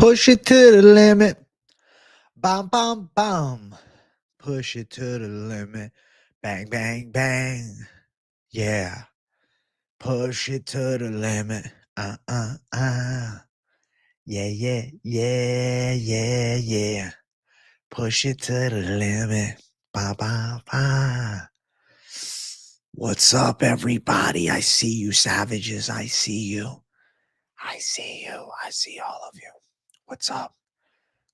Push it to the limit. Bam, bam, bam. Push it to the limit. Bang, bang, bang. Yeah. Push it to the limit. Yeah, yeah, yeah, yeah, yeah. Push it to the limit. Ba, ba, ba. What's up, everybody? I see you, savages. I see you. I see you. I see all of you. What's up?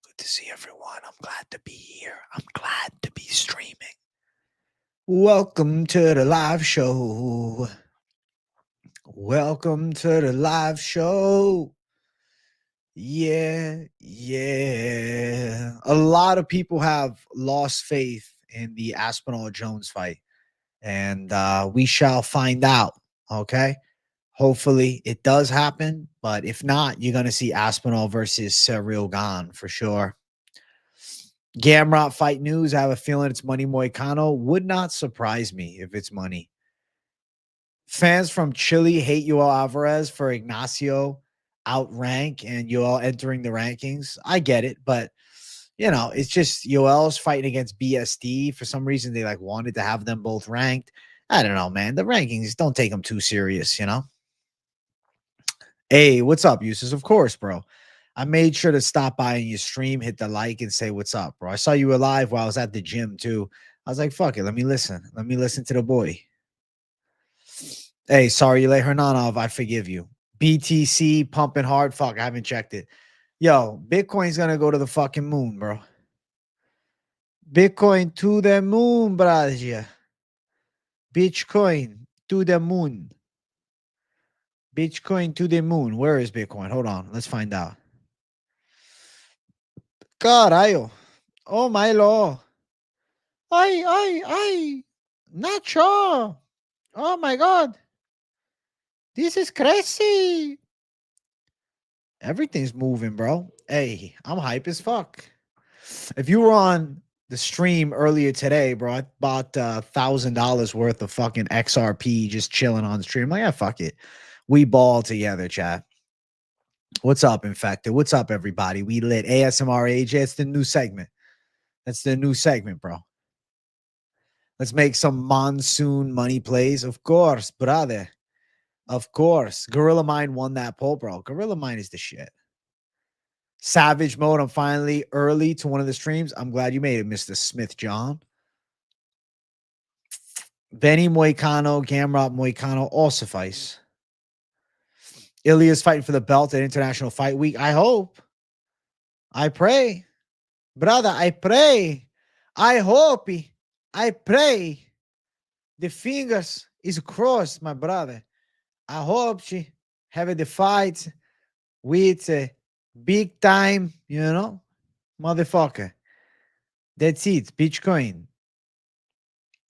Good to see everyone. I'm glad to be here. I'm glad to be streaming. Welcome to the live show. Welcome to the live show. Yeah. A lot of people have lost faith in the Aspinall Jones fight, and we shall find out. Okay. Hopefully it does happen, but if not, you're going to see Aspinall versus Gane for sure. Gamrot fight news. I have a feeling it's Money Moicano. Would not surprise me if it's money. Fans from Chile hate Yoel Alvarez for Ignacio outrank and Yoel entering the rankings. I get it, but you know, it's just Yoel's fighting against BSD. For some reason, they like wanted to have them both ranked. I don't know, man. The rankings, don't take them too serious, you know? Hey, what's up, Uses? Of course, bro. I made sure to stop by in your stream, hit the like, and say what's up, bro. I saw you were live while I was at the gym, too. I was like, fuck it. Let me listen. Let me listen to the boy. Hey, sorry, Yulei Hernanov. I forgive you. BTC pumping hard. Fuck, I haven't checked it. Yo, Bitcoin's going to go to the fucking moon, bro. Bitcoin to the moon, brother. Bitcoin to the moon. Bitcoin to the moon. Where is Bitcoin? Hold on. Let's find out. Caralho. Oh, my Lord. Ay. Nacho. Oh, my God. This is crazy. Everything's moving, bro. Hey, I'm hype as fuck. If you were on the stream earlier today, bro, I bought $1,000 worth of fucking XRP just chilling on the stream. I'm like, yeah, fuck it. We ball together, chat. What's up, Infected? What's up, everybody? We lit ASMR AJ. It's the new segment. That's the new segment, bro. Let's make some monsoon money plays. Of course, brother. Of course. Gorilla Mind won that poll, bro. Gorilla Mind is the shit. Savage mode. I'm finally early to one of the streams. I'm glad you made it, Mr. Smith John. Benny Moicano, Gamrot Moicano, all suffice. Ilya's fighting for the belt at International Fight Week. I hope. I pray. Brother, I pray. I hope. I pray. The fingers is crossed, my brother. I hope she have the fight with a big time, you know, motherfucker. That's it. Bitcoin.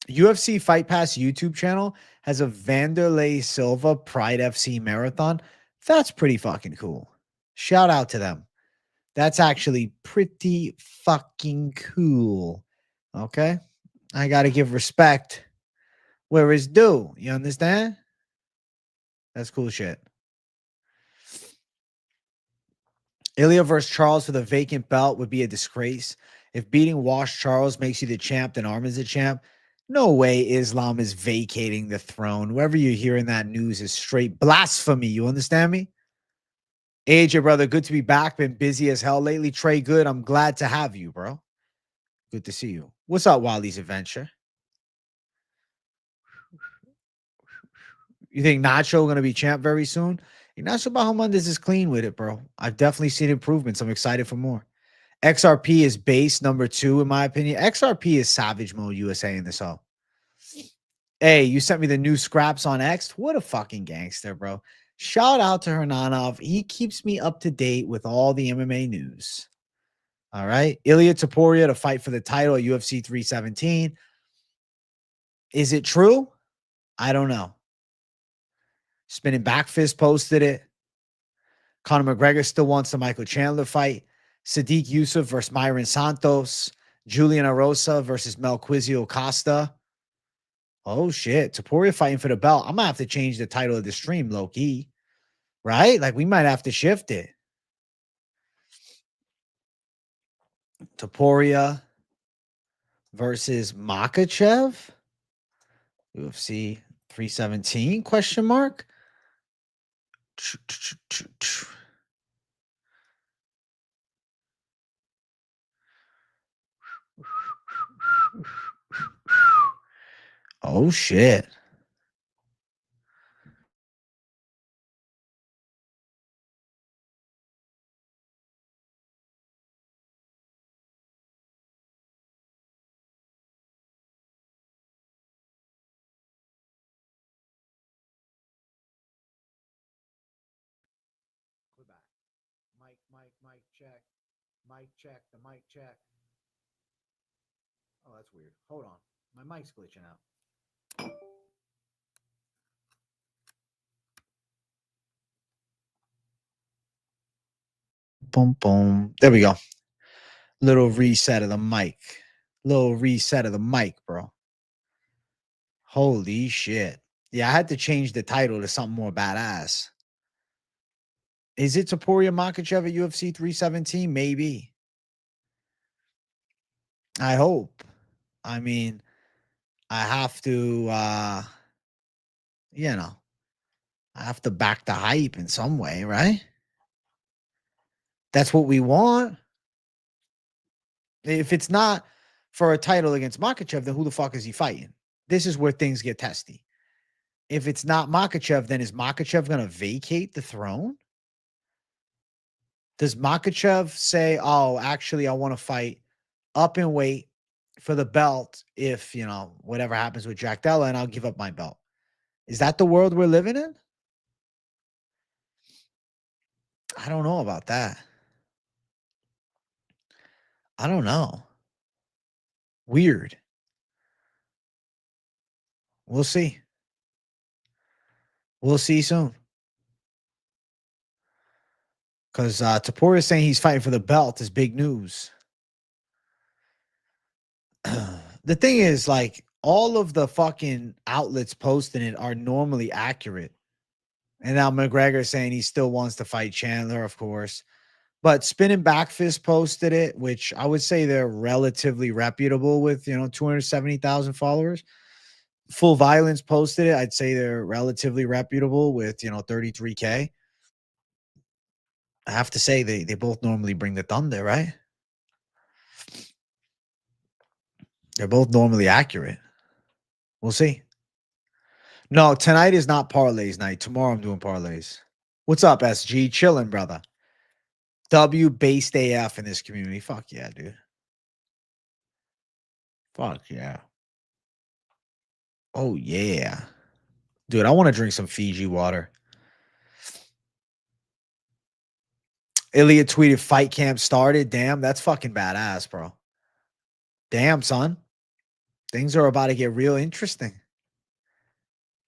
UFC Fight Pass YouTube channel has a Vanderlei Silva Pride FC marathon. That's pretty fucking cool. Shout out to them. That's actually pretty fucking cool. Okay? I got to give respect where it's due. You understand? That's cool shit. Ilya versus Charles for the vacant belt would be a disgrace. If beating Wash Charles makes you the champ, then Armin's the champ. No way Islam is vacating the throne. Wherever you're hearing that news is straight blasphemy. You understand me? AJ, brother, good to be back. Been busy as hell lately. Trey, good. I'm glad to have you, bro. Good to see you. What's up, Wally's Adventure? You think Nacho going to be champ very soon? Ignacio Bahamondes is clean with it, bro. I've definitely seen improvements. I'm excited for more. XRP is base number 2, in my opinion. XRP is Savage Mode USA in this all. Hey, you sent me the new scraps on X. What a fucking gangster, bro. Shout out to Hernanov. He keeps me up to date with all the MMA news. All right. Ilya Topuria to fight for the title at UFC 317. Is it true? I don't know. Spinning Back Fist posted it. Conor McGregor still wants the Michael Chandler fight. Sadiq Yusuf versus Myron Santos. Julian Arosa versus Melquizio Costa. Oh, shit. Topuria fighting for the belt. I'm going to have to change the title of the stream, low-key. Right? Like, we might have to shift it. Topuria versus Makhachev. UFC 317 question mark. Oh shit. Mic check. Mic check. The mic check. Oh, that's weird. Hold on. My mic's glitching out. Boom, boom. There we go. Little reset of the mic. Little reset of the mic, bro. Holy shit. Yeah, I had to change the title to something more badass. Is it Topuria Makhachev at UFC 317? Maybe. I hope. I mean, I have to you know, I have to back the hype in some way, right? That's what we want. If it's not for a title against Makhachev, then who the fuck is he fighting? This is where things get testy. If it's not Makhachev, then is Makhachev going to vacate the throne? Does Makhachev say, oh, actually, I want to fight up in weight for the belt if, you know, whatever happens with Jack Della, and I'll give up my belt? Is that the world we're living in? I don't know about that. I don't know. Weird. We'll see. We'll see soon. Because Topuria saying he's fighting for the belt is big news. The thing is, like, all of the fucking outlets posting it are normally accurate. And now McGregor saying he still wants to fight Chandler, of course. But Spinning Backfist posted it, which I would say they're relatively reputable with, 270,000 followers. Full Violence posted it. I'd say they're relatively reputable with, 33K. I have to say they both normally bring the thunder, right? They're both normally accurate. We'll see. No, tonight is not parlays night. Tomorrow I'm doing parlays. What's up, SG? Chilling, brother. W based AF in this community. Fuck yeah, dude. Fuck yeah. Oh yeah. Dude, I want to drink some Fiji water. Ilya tweeted fight camp started. Damn, that's fucking badass, bro. Damn, son. Things are about to get real interesting.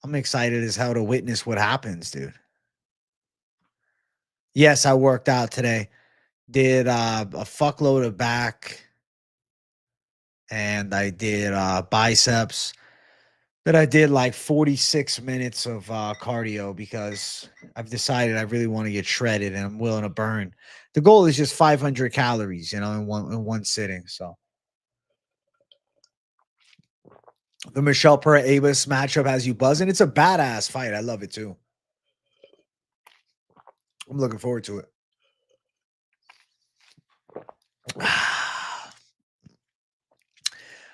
I'm excited as hell to witness what happens, dude. Yes, I worked out today. Did a fuckload of back, and I did biceps. But I did like 46 minutes of cardio because I've decided I really want to get shredded and I'm willing to burn. The goal is just 500 calories, in one sitting. So the Michelle Pereira matchup has you buzzing. It's a badass fight. I love it too. I'm looking forward to it.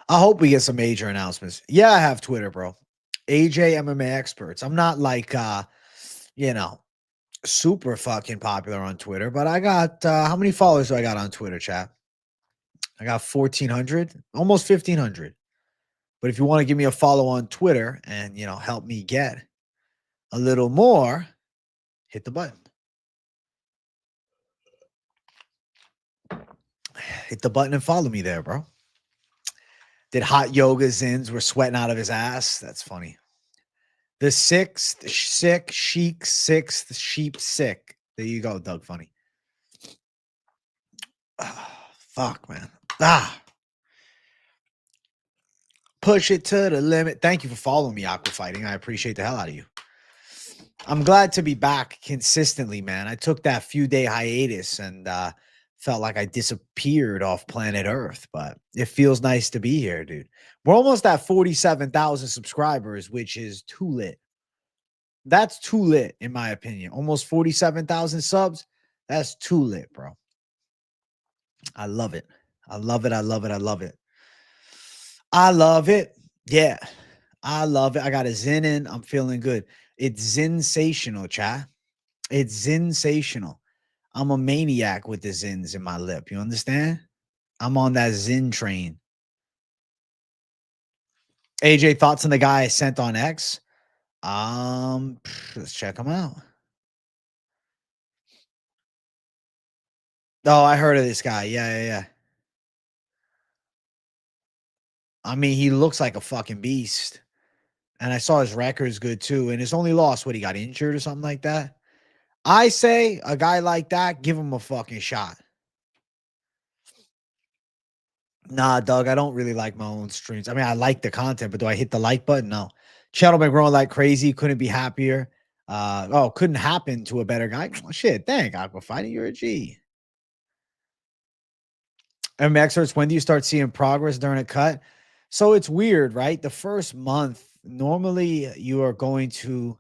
I hope we get some major announcements. Yeah, I have Twitter, bro. AJ MMA Experts. I'm not like super fucking popular on Twitter, but I got how many followers do I got on Twitter, chat? I got 1,400, almost 1,500. But if you want to give me a follow on Twitter and help me get a little more, hit the button. Hit the button and follow me there, bro. Did hot yoga Zins were sweating out of his ass? That's funny. The sixth sick, chic, sixth sheep sick. There you go, Doug Funny. Oh, fuck, man. Push it to the limit. Thank you for following me, Aqua Fighting. I appreciate the hell out of you. I'm glad to be back consistently, man. I took that few day hiatus and Felt like I disappeared off planet Earth, but it feels nice to be here, dude. We're almost at 47,000 subscribers, which is too lit. That's too lit, in my opinion. Almost 47,000 subs. That's too lit, bro. I love it. I love it. I love it. I love it. I love it. Yeah. I love it. I got a Zen in. I'm feeling good. It's sensational, chat. It's sensational. I'm a maniac with the Zins in my lip. You understand? I'm on that Zen train. AJ, thoughts on the guy I sent on X? Let's check him out. Oh, I heard of this guy. Yeah. I mean, he looks like a fucking beast. And I saw his record's good too. And his only loss, what, he got injured or something like that? I say a guy like that, give him a fucking shot. Nah, Doug, I don't really like my own streams. I mean, I like the content, but do I hit the like button? No. Channel been growing like crazy. Couldn't be happier. Couldn't happen to a better guy. Oh, shit, thank Aquafighting. You're a G. Experts, when do you start seeing progress during a cut? So it's weird, right? The first month, normally you are going to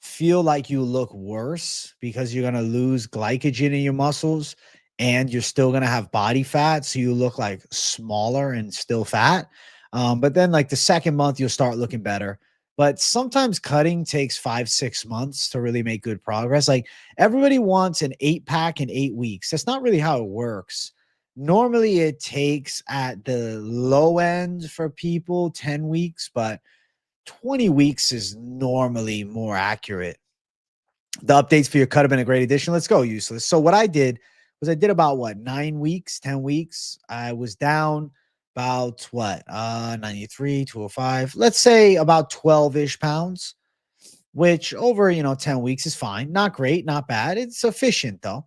feel like you look worse because you're going to lose glycogen in your muscles and you're still going to have body fat. So you look like smaller and still fat. But then, like the second month, you'll start looking better. But sometimes cutting takes 5-6 months to really make good progress. Like everybody wants an 8-pack in 8 weeks. That's not really how it works. Normally, it takes at the low end for people 10 weeks, but 20 weeks is normally more accurate. The updates for your cut have been a great addition. Let's go, Useless. So what I did was I did about 9 weeks, 10 weeks. I was down about 93, 205. Let's say about 12-ish pounds, which over, 10 weeks is fine. Not great, not bad. It's sufficient though.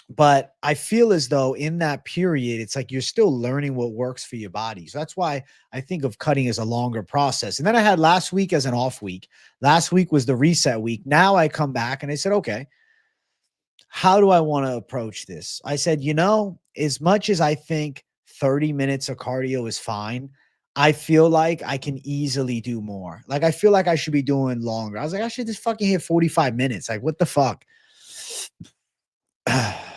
But I feel as though in that period, it's like you're still learning what works for your body. So that's why I think of cutting as a longer process. And then I had last week as an off week. Last week was the reset week. Now I come back and I said, okay, how do I want to approach this? I said, as much as I think 30 minutes of cardio is fine, I feel like I can easily do more. Like I feel like I should be doing longer. I was like, I should just fucking hit 45 minutes. Like, what the fuck?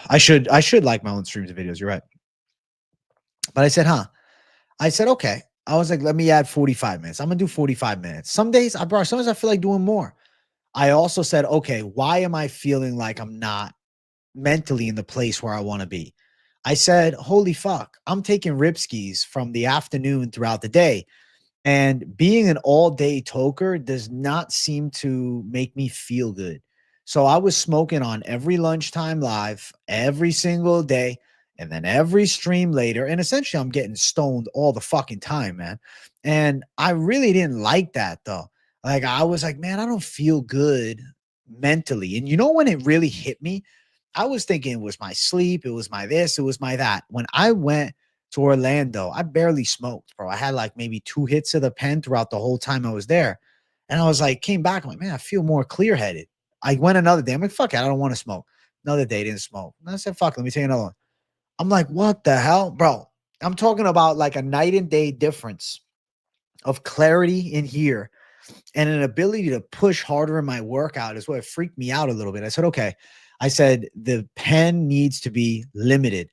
I should like my own streams and videos. You're right. But I said, I said, okay. I was like, let me add 45 minutes. I'm going to do 45 minutes. Some days, sometimes I feel like doing more. I also said, okay, why am I feeling like I'm not mentally in the place where I want to be? I said, holy fuck, I'm taking rip skis from the afternoon throughout the day. And being an all-day toker does not seem to make me feel good. So I was smoking on every lunchtime live, every single day, and then every stream later. And essentially, I'm getting stoned all the fucking time, man. And I really didn't like that, though. Like, I was like, man, I don't feel good mentally. And you know when it really hit me? I was thinking it was my sleep, it was my this, it was my that. When I went to Orlando, I barely smoked, bro. I had like maybe 2 hits of the pen throughout the whole time I was there. And I was like, came back, I'm like, man, I feel more clear headed. I went another day. I'm like, fuck it, I don't want to smoke. Another day, didn't smoke. And I said, fuck, let me take another one. I'm like, what the hell, bro? I'm talking about like a night and day difference of clarity in here and an ability to push harder in my workout is what freaked me out a little bit. I said, okay. I said, the pen needs to be limited.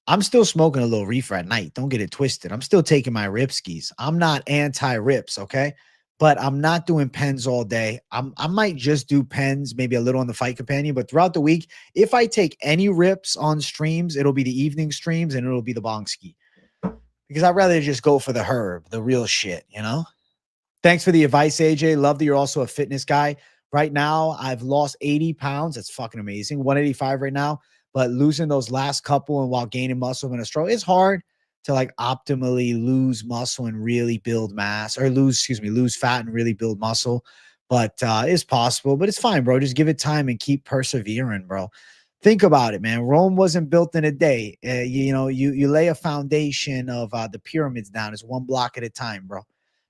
I'm still smoking a little reefer at night. Don't get it twisted. I'm still taking my rip skis. I'm not anti-rips, okay? But I'm not doing pens all day. I might just do pens, maybe a little on the Fight Companion, but throughout the week, if I take any rips on streams, it'll be the evening streams and it'll be the bong ski. Because I'd rather just go for the herb, the real shit, Thanks for the advice, AJ. Love that you're also a fitness guy. Right now, I've lost 80 pounds. That's fucking amazing. 185 right now. But losing those last couple and while gaining muscle in a stroll, it's hard to like optimally lose muscle and really build mass or lose fat and really build muscle. But it's possible, but it's fine, bro. Just give it time and keep persevering, bro. Think about it, man. Rome wasn't built in a day. You lay a foundation of the pyramids down. It's one block at a time, bro.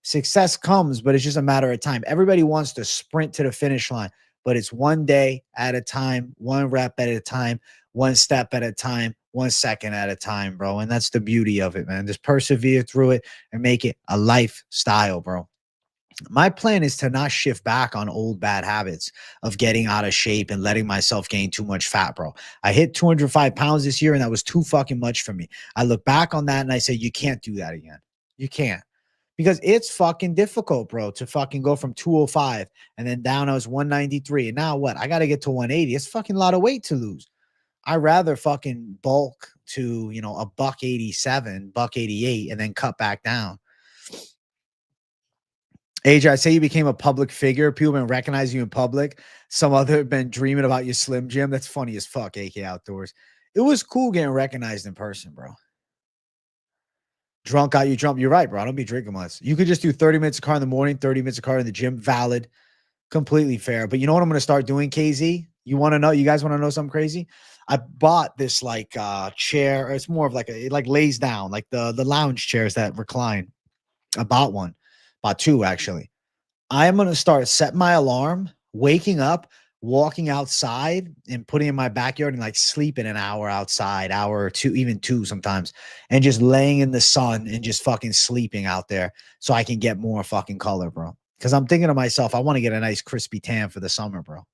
Success comes, but it's just a matter of time. Everybody wants to sprint to the finish line. but it's one day at a time, one rep at a time, one step at a time, 1 second at a time, bro. And that's the beauty of it, man. Just persevere through it and make it a lifestyle, bro. My plan is to not shift back on old bad habits of getting out of shape and letting myself gain too much fat, bro. I hit 205 pounds this year, and that was too fucking much for me. I look back on that and I say, you can't do that again. You can't. Because it's fucking difficult, bro, to fucking go from 205 and then down I was 193. And now what? I got to get to 180. It's fucking a lot of weight to lose. I rather fucking bulk to, a buck 87, buck 88, and then cut back down. AJ, I say you became a public figure. People been recognizing you in public. Some other been dreaming about your Slim Jim. That's funny as fuck, AK Outdoors. It was cool getting recognized in person, bro. Drunk got you drunk. You're right, bro. I don't be drinking much. You could just do 30 minutes of car in the morning, 30 minutes of car in the gym. Valid. Completely fair. But you know what I'm going to start doing, KZ? You want to know? You guys want to know something crazy? I bought this chair. It's more of it lays down, like the lounge chairs that recline. I bought one. Bought two, actually. I am going to start setting my alarm, waking up, walking outside and putting in my backyard and sleeping an hour outside, hour or two, even two sometimes, and just laying in the sun and just fucking sleeping out there so I can get more fucking color, bro. Because I'm thinking to myself, I want to get a nice crispy tan for the summer, bro.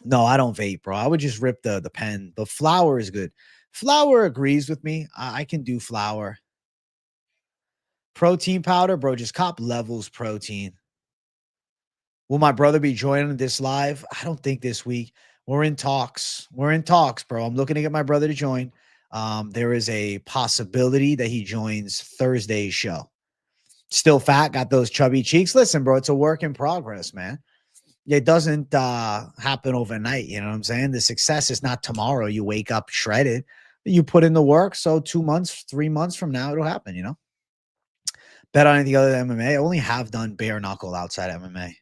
No, I don't vape, bro. I would just rip the pen. But flour is good. Flour agrees with me. I can do flour. Protein powder, bro. Just cop Levels protein. Will my brother be joining this live? I don't think this week. We're in talks. We're in talks, bro. I'm looking to get my brother to join. There is a possibility that he joins Thursday's show. Still fat, got those chubby cheeks. Listen, bro, it's a work in progress, man. It doesn't happen overnight. You know what I'm saying? The success is not tomorrow. You wake up shredded. You put in the work. So 2 months, 3 months from now, it'll happen, Bet on anything other than MMA. I only have done bare knuckle outside MMA.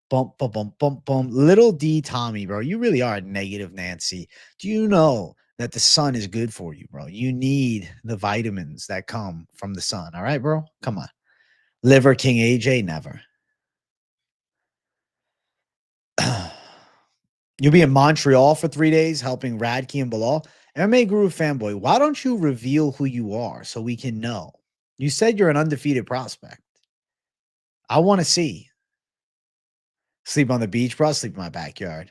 Bump, bump, bump, bump, bump. Little D Tommy, bro. You really are a negative Nancy. Do you know that the sun is good for you, bro? You need the vitamins that come from the sun. All right, bro? Come on. Liver King AJ, never. You'll be in Montreal for 3 days helping Radke and Bilal. MMA Guru fanboy, why don't you reveal who you are so we can know? You said you're an undefeated prospect. I want to see. Sleep on the beach, bro. Sleep in my backyard.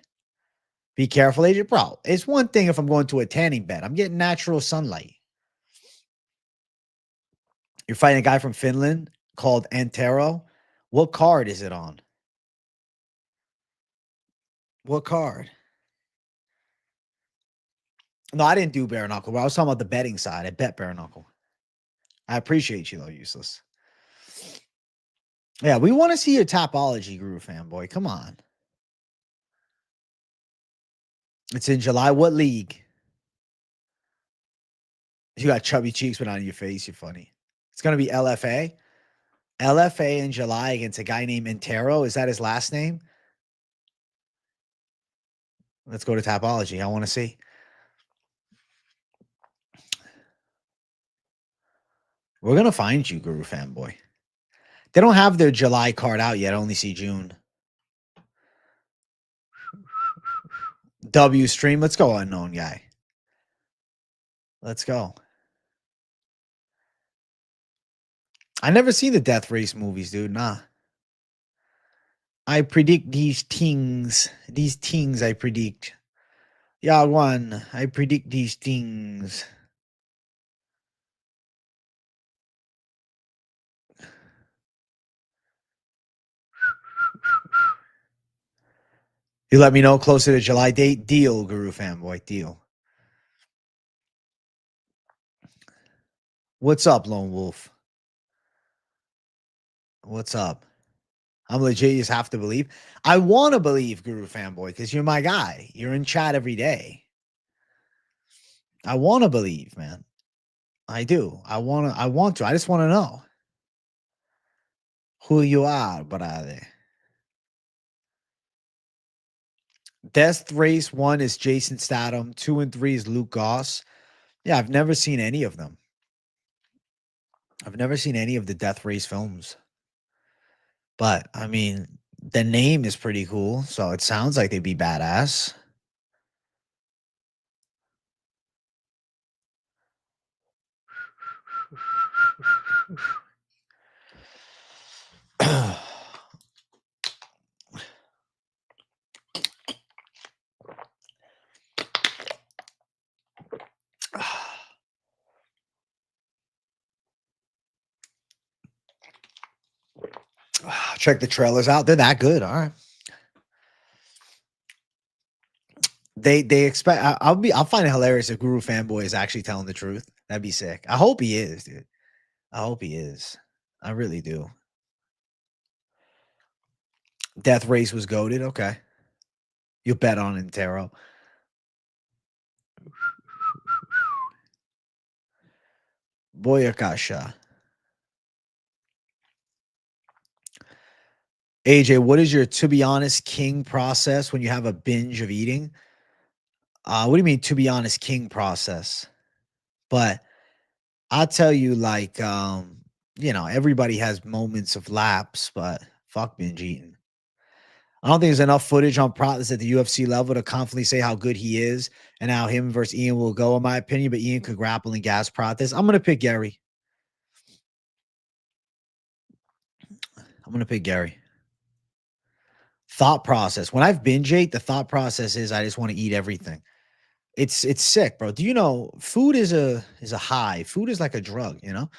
Be careful, agent. Bro, it's one thing if I'm going to a tanning bed. I'm getting natural sunlight. You're fighting a guy from Finland called Antero. What card is it on? What card? No, I didn't do bare knuckle, bro. I was talking about the betting side. I bet bare knuckle. I appreciate you, though, useless. Yeah, we want to see your Topology Guru fanboy. Come on. It's in July. What league? You got chubby cheeks, but on your face. You're funny. It's going to be LFA. LFA in July against a guy named Intero. Is that his last name? Let's go to Topology. I want to see. We're going to find you, Guru fanboy. They don't have their July card out yet. I only see June. W stream. Let's go, unknown guy. Let's go. I never seen the Death Race movies, dude. Nah. I predict these things. These things I predict. Yeah, one. I predict these things. You let me know closer to July date. Deal, Guru fanboy. Deal. What's up, Lone Wolf? What's up? I'm legit. You just have to believe. I want to believe, Guru fanboy, because you're my guy. You're in chat every day. I want to believe, man. I do. I want to. I just want to know who you are, brother. Death Race 1 is Jason Statham. 2 and 3 is Luke Goss. Yeah, I've never seen any of them. I've never seen any of the Death Race films. But, I mean, The name is pretty cool, so it sounds like they'd be badass. Check the trailers out. They're that good. All right. They expect. I'll find it hilarious if Guru Fanboy is actually telling the truth. That'd be sick. I hope he is, dude. I hope he is. I really do. Death Race was goaded. Okay. You bet on it, Taro. Boyakasha. AJ, what is your to be honest king process when you have a binge of eating? What do you mean to be honest king process? But I'll tell you, like, everybody has moments of lapse, but fuck binge eating. I don't think there's enough footage on Prates at the UFC level to confidently say how good he is and how him versus Ian will go, in my opinion. But Ian could grapple and gas Prates. I'm gonna pick Gary. I'm gonna pick Gary. Thought process. When I've binge ate, the thought process is I just want to eat everything. It's sick, bro. Do you know food is a high? Food is like a drug, you know?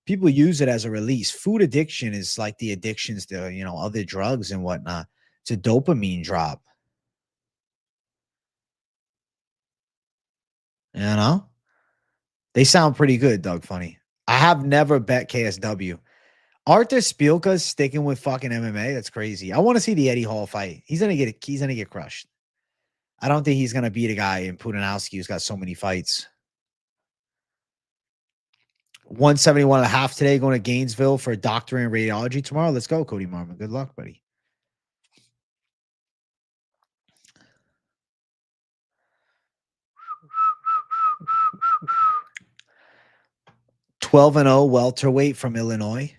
People use it as a release. Food addiction is like the addictions to, other drugs and whatnot. It's a dopamine drop, you know? They sound pretty good, Doug Funny. I have never bet KSW. Arthur Spielka's sticking with fucking MMA. That's crazy. I want to see the Eddie Hall fight. He's gonna get crushed. I don't think he's gonna beat a guy in Putinowski who's got so many fights. 171 and a half today, going to Gainesville for a doctorate in radiology tomorrow. Let's go, Cody Marmon. Good luck, buddy. Twelve and 0 welterweight from Illinois.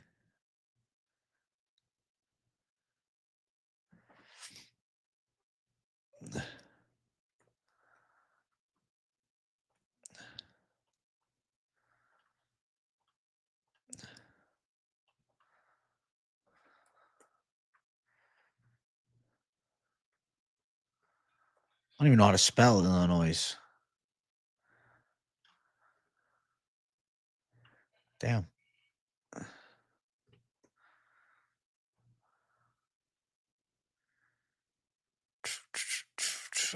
I don't even know how to spell Illinois. Damn.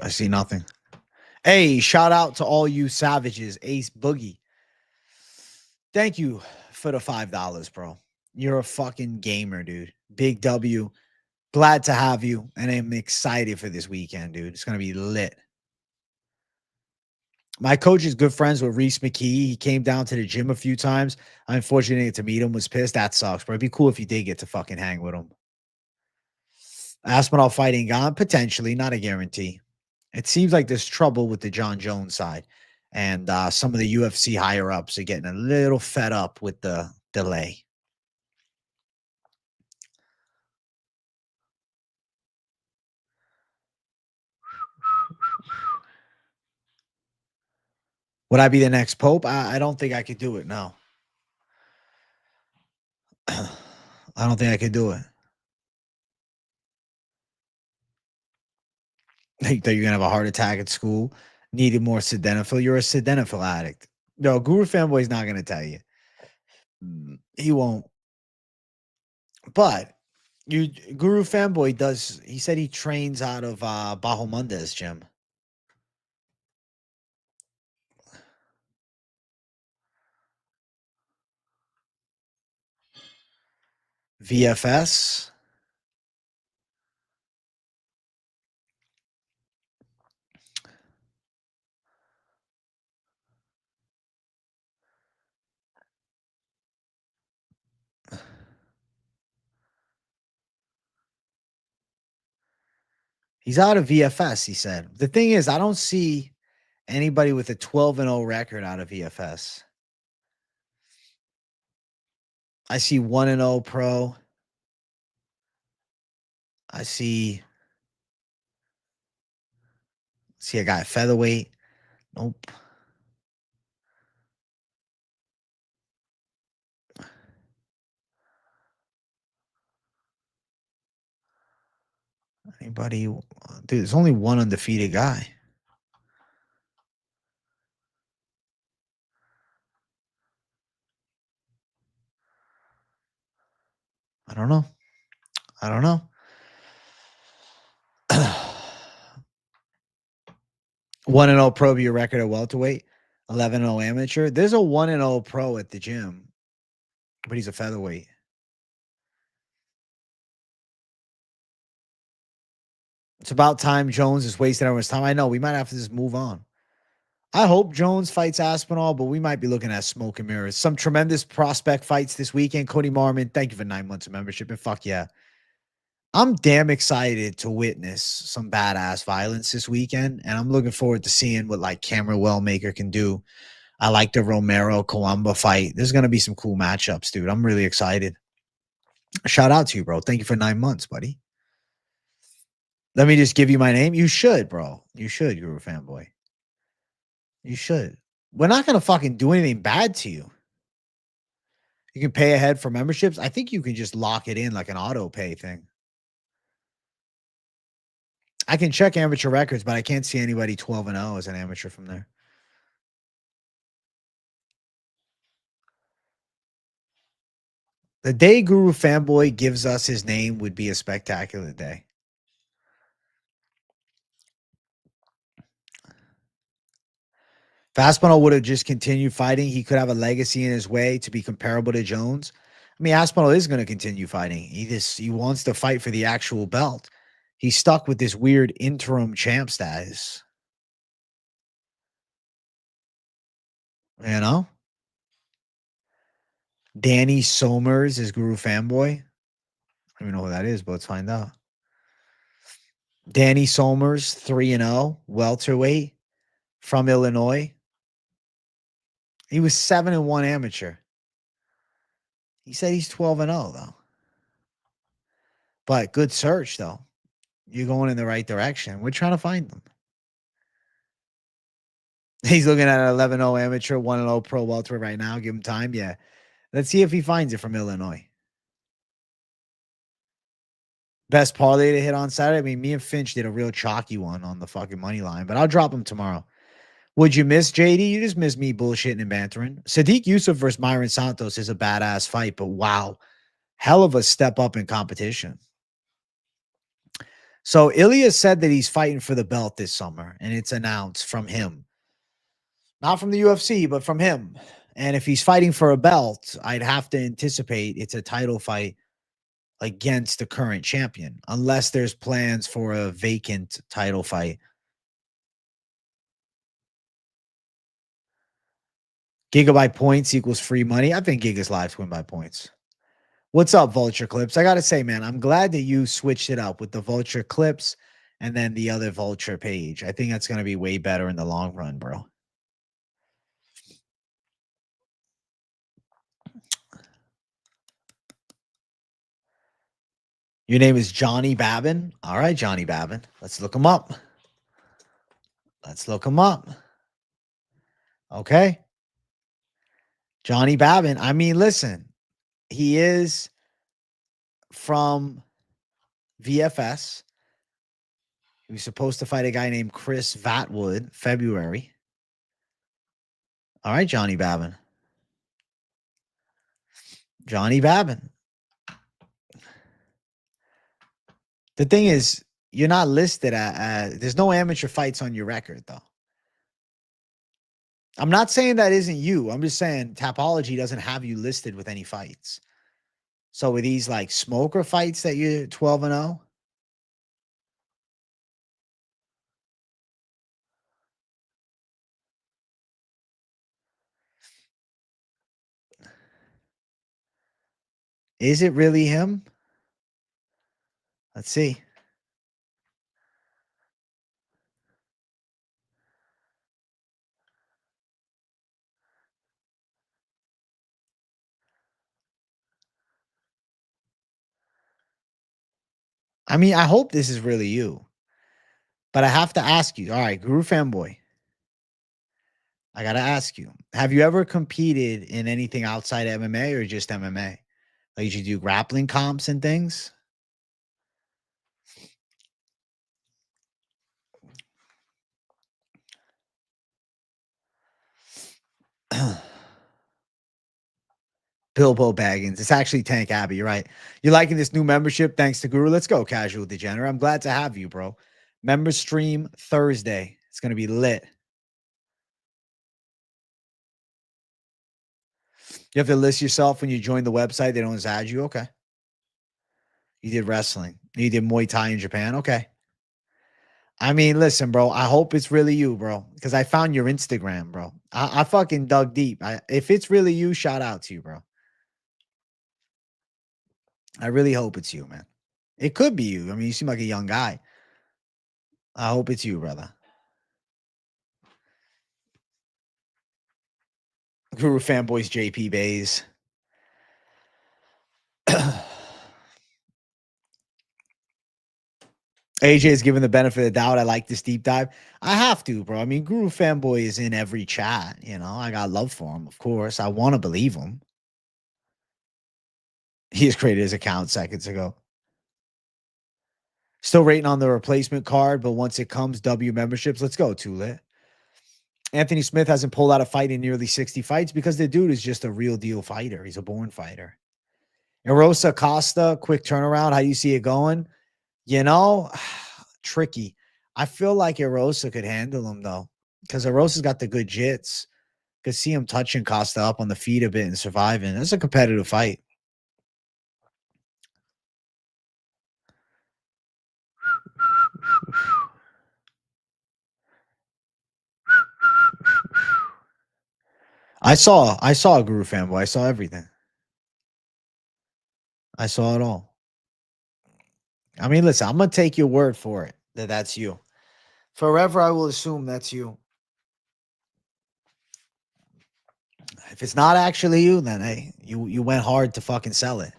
I see nothing. Hey, shout out to all you savages. Ace Boogie. Thank you for the $5, bro. You're a fucking gamer, dude. Big W. Glad to have you. And I'm excited for this weekend, dude. It's going to be lit. My coach is good friends with Reese McKee. He came down to the gym a few times. I unfortunately didn't get to meet him. Was pissed. That sucks, bro. It'd be cool if you did get to fucking hang with him. Aspinall fighting Gane, potentially, not a guarantee. It seems like there's trouble with the John Jones side. And some of the UFC higher ups are getting a little fed up with the delay. Would I be the next Pope? I don't think I could do it. No. I don't think I could do it. You thought you're going to have a heart attack at school? Needed more sildenafil? You're a sildenafil addict. No, Guru Fanboy's not going to tell you. He won't. But Guru Fanboy does. He said he trains out of Bahamunda's gym. VFS. He's out of VFS, he said. The thing is, I don't see anybody with a 12 and 0 record out of VFS. I see 1 and 0 pro. I see a guy at featherweight. Nope. Anybody? Dude, there's only one undefeated guy. I don't know. 1-0 pro be your record at welterweight. 11-0 amateur. There's a 1-0 pro at the gym, but he's a featherweight. It's about time Jones is wasting everyone's time. I know we might have to just move on. I hope Jones fights Aspinall, but we might be looking at smoke and mirrors. Some tremendous prospect fights this weekend. Cody Marmon, thank you for 9 months of membership. And fuck yeah. I'm damn excited to witness some badass violence this weekend. And I'm looking forward to seeing what like Cameron Wellmaker can do. I like the Romero Coamba fight. There's going to be some cool matchups, dude. I'm really excited. Shout out to you, bro. Thank you for 9 months, buddy. Let me just give you my name. You should, bro. You should, Guru Fanboy. You should. We're not going to fucking do anything bad to you. You can pay ahead for memberships. I think you can just lock it in like an auto pay thing. I can check amateur records, but I can't see anybody 12-0 as an amateur from there. The day Guru Fanboy gives us his name would be a spectacular day. If Aspinall would have just continued fighting, he could have a legacy in his way to be comparable to Jones. I mean, Aspinall is going to continue fighting. He wants to fight for the actual belt. He's stuck with this weird interim champ status. You know? Danny Somers is Guru Fanboy. I don't even know who that is, but let's find out. Danny Somers, 3-0, welterweight from Illinois. He was 7-1 amateur. He said he's 12-0 though. But good search though. You're going in the right direction. We're trying to find them. He's looking at an 11-0 amateur, 1-0 pro welterweight right now. Give him time. Yeah. Let's see if he finds it from Illinois. Best parlay to hit on Saturday. I mean, me and Finch did a real chalky one on the fucking money line, but I'll drop him tomorrow. Would you miss JD? You just miss me bullshitting and bantering. Sadiq Yusuf versus Myron Santos is a badass fight, but wow, hell of a step up in competition. So Ilya said that he's fighting for the belt this summer, and it's announced from him. Not from the UFC, but from him. And if he's fighting for a belt, I'd have to anticipate it's a title fight against the current champion, unless there's plans for a vacant title fight. Giga by points equals free money. I think Giga's lives win by points. What's up, Vulture Clips? I got to say, man, I'm glad that you switched it up with the Vulture Clips and then the other Vulture page. I think that's going to be way better in the long run, bro. Your name is Johnny Babin. All right, Johnny Babin. Let's look him up. Let's look him up. Okay. Johnny Babin. I mean, listen, he is from VFS. He was supposed to fight a guy named Chris Vatwood, February. All right, Johnny Babin. Johnny Babin. The thing is, you're not listed at there's no amateur fights on your record, though. I'm not saying that isn't you. I'm just saying Tapology doesn't have you listed with any fights. So with these like smoker fights that you're 12-0, is it really him? Let's see. I mean, I hope this is really you, but I have to ask you. All right, Guru Fanboy, I gotta ask you: have you ever competed in anything outside MMA or just MMA? Like, you do grappling comps and things? Bilbo Baggins. It's actually Tank Abbey. You're right. You're liking this new membership. Thanks to Guru. Let's go, Casual Degenerate. I'm glad to have you, bro. Member stream Thursday. It's going to be lit. You have to list yourself when you join the website. They don't just add you. Okay. You did wrestling. You did Muay Thai in Japan. Okay. I mean, listen, bro. I hope it's really you, bro, because I found your Instagram, bro. I fucking dug deep. If it's really you, shout out to you, bro. I really hope it's you, man. It could be you. I mean, you seem like a young guy. I hope it's you, brother. Guru Fanboys JP Bays. AJ is given the benefit of the doubt. I like this deep dive. I have to, bro. I mean, Guru Fanboy is in every chat. You know, I got love for him, of course. I want to believe him. He has created his account seconds ago. Still rating on the replacement card, but once it comes, W memberships. Let's go, Tulit. Anthony Smith hasn't pulled out a fight in nearly 60 fights because the dude is just a real deal fighter. He's a born fighter. Erosa Costa, quick turnaround. How do you see it going? You know, tricky. I feel like Erosa could handle him, though, because Erosa's got the good jits. Could see him touching Costa up on the feet a bit and surviving. That's a competitive fight. I saw a Guru Fanboy. I saw everything. I saw it all. I mean, listen, I'm gonna take your word for it that that's you. Forever, I will assume that's you. If it's not actually you, then hey, you went hard to fucking sell it.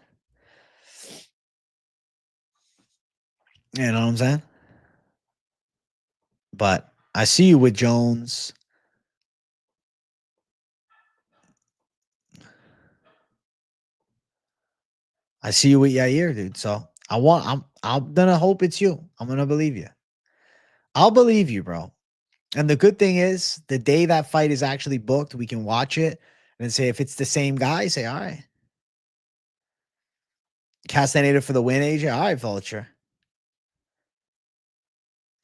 You know what I'm saying? But I see you with Jones. I see you with Yair, dude. So I'm gonna hope it's you. I'm gonna believe you. I'll believe you, bro. And the good thing is, the day that fight is actually booked, we can watch it and say if it's the same guy, say, all right. Castaneda for the win, AJ. All right, Vulture.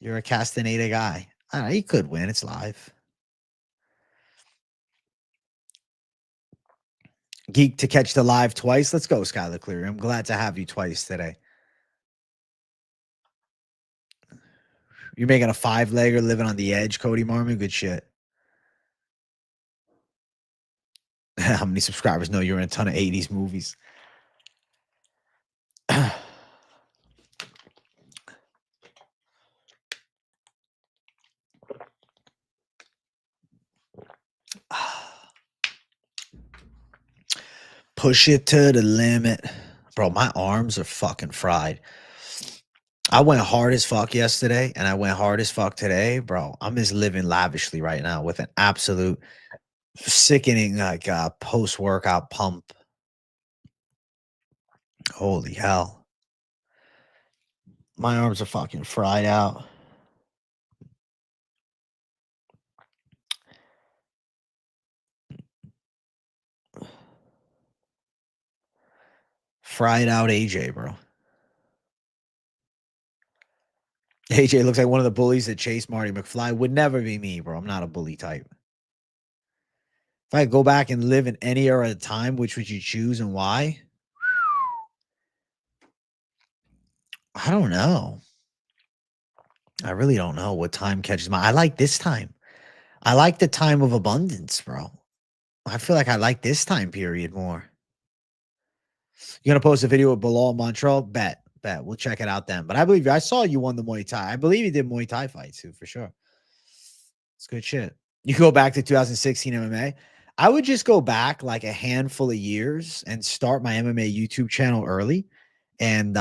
You're a Castaneda guy. I don't know, he could win. It's live. Geek to catch the live twice. Let's go, Skylar Cleary. I'm glad to have you twice today. You're making a 5-legger living on the edge, Cody Marmon. Good shit. How many subscribers know you're in a ton of 80s movies? Push it to the limit. Bro, my arms are fucking fried. I went hard as fuck yesterday and I went hard as fuck today, bro. I'm just living lavishly right now with an absolute sickening like post-workout pump. Holy hell. My arms are fucking fried out. Fried out AJ, bro. AJ looks like one of the bullies that chased Marty McFly. Would never be me, bro. I'm not a bully type. If I go back and live in any era of time, which would you choose and why? I don't know. I really don't know what time catches my. I like this time. I like the time of abundance, bro. I feel like I like this time period more. You gonna post a video of Bilal Montreal? Bet. We'll check it out then. But I believe you. I saw you won the Muay Thai. I believe you did Muay Thai fights too, for sure. It's good shit. You go back to 2016 MMA. I would just go back like a handful of years and start my MMA YouTube channel early and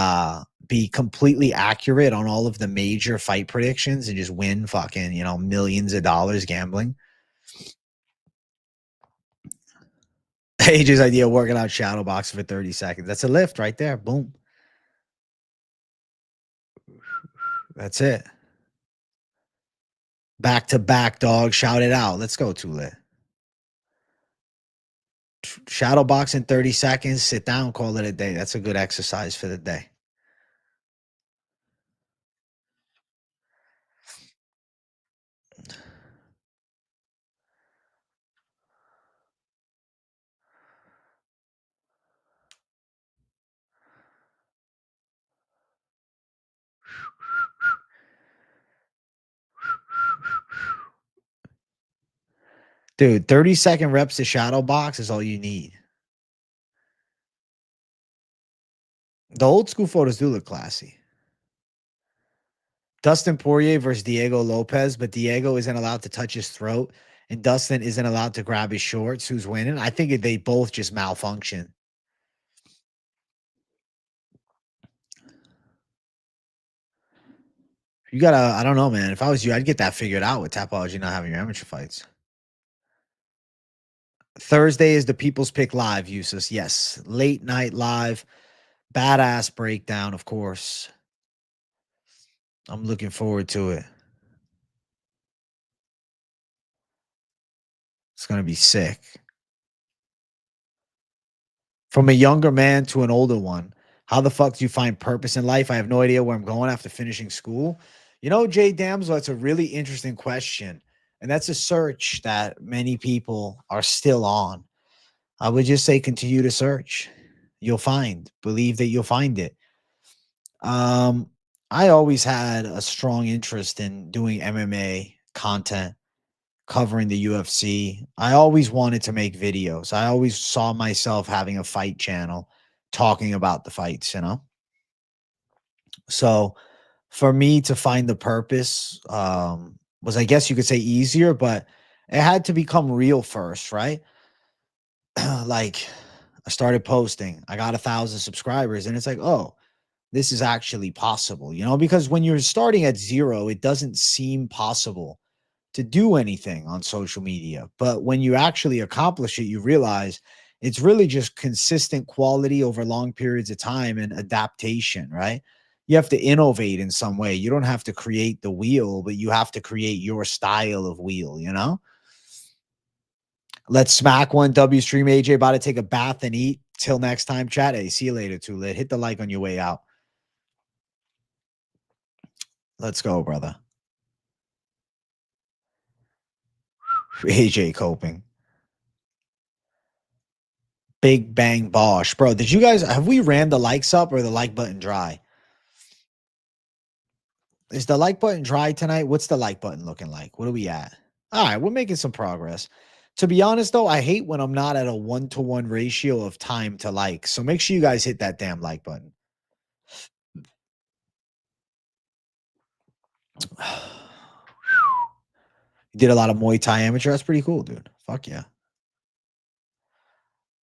be completely accurate on all of the major fight predictions and just win fucking, you know, millions of dollars gambling. AJ's idea, working out shadow boxing for 30 seconds. That's a lift right there. Boom. That's it. Back to back, dog. Shout it out. Let's go, Tule. Shadow box in 30 seconds. Sit down, call it a day. That's a good exercise for the day. Dude, 30-second reps to shadow box is all you need. The old school photos do look classy. Dustin Poirier versus Diego Lopez, but Diego isn't allowed to touch his throat, and Dustin isn't allowed to grab his shorts. Who's winning? I think they both just malfunction. You gotta, I don't know, man. If I was you, I'd get that figured out with Tapology not having your amateur fights. Thursday is the People's Pick Live, Usus. Yes. Late night live. Badass breakdown, of course. I'm looking forward to it. It's going to be sick. From a younger man to an older one, how the fuck do you find purpose in life? I have no idea where I'm going after finishing school. You know, Jay Damsel, that's a really interesting question. And that's a search that many people are still on. I would just say continue to search. You'll find. Believe that you'll find it. I always had a strong interest in doing MMA content, covering the UFC. I always wanted to make videos. I always saw myself having a fight channel, talking about the fights, you know? So for me to find the purpose was, I guess you could say, easier, but it had to become real first, right? Like I started posting, I got 1,000 subscribers, and it's like, oh, this is actually possible, you know, because when you're starting at zero, it doesn't seem possible to do anything on social media. But when you actually accomplish it, you realize it's really just consistent quality over long periods of time and adaptation, right? You have to innovate in some way. You don't have to create the wheel, but you have to create your style of wheel, you know? Let's smack one. W stream AJ about to take a bath and eat. Till next time, chat. Hey, see you later, Too Lit. Hit the like on your way out. Let's go, brother. AJ coping. Big Bang Bosch. Bro, did you guys, have we ran the likes up or the like button dry? Is the like button dry tonight? What's the like button looking like? What are we at? All right, we're making some progress. To be honest, though, I hate when I'm not at a 1-to-1 ratio of time to like. So make sure you guys hit that damn like button. You did a lot of Muay Thai amateur. That's pretty cool, dude. Fuck yeah.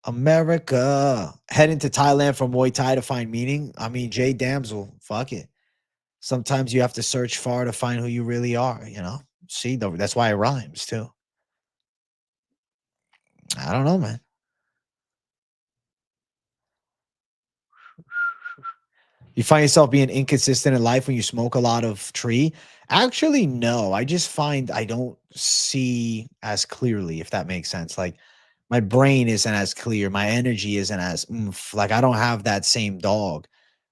America. Heading to Thailand for Muay Thai to find meaning. I mean, Jay Damsel. Fuck it. Sometimes you have to search far to find who you really are, you know? See, that's why it rhymes too. I don't know, man. You find yourself being inconsistent in life when you smoke a lot of tree? Actually, no. I just find I don't see as clearly, if that makes sense. Like my brain isn't as clear, my energy isn't as oomph. Like I don't have that same dog.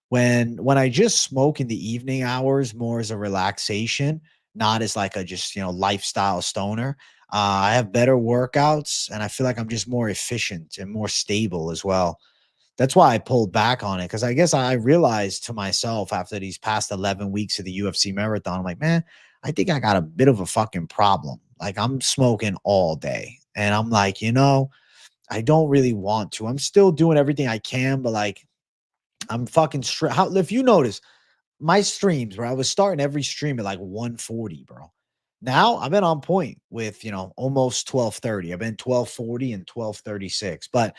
When I just smoke in the evening hours more as a relaxation, not as like a just, you know, lifestyle stoner, I have better workouts and I feel like I'm just more efficient and more stable as well. That's why I pulled back on it, because I guess I realized to myself after these past 11 weeks of the UFC marathon, I'm like, man, I think I got a bit of a fucking problem. Like I'm smoking all day and I'm like, you know, I don't really want to. I'm still doing everything I can, but like I'm fucking straight. How, if you notice my streams, bro, I was starting every stream at like 1:40, bro. Now I've been on point with, you know, almost 12:30. I've been 12:40 and 12:36. But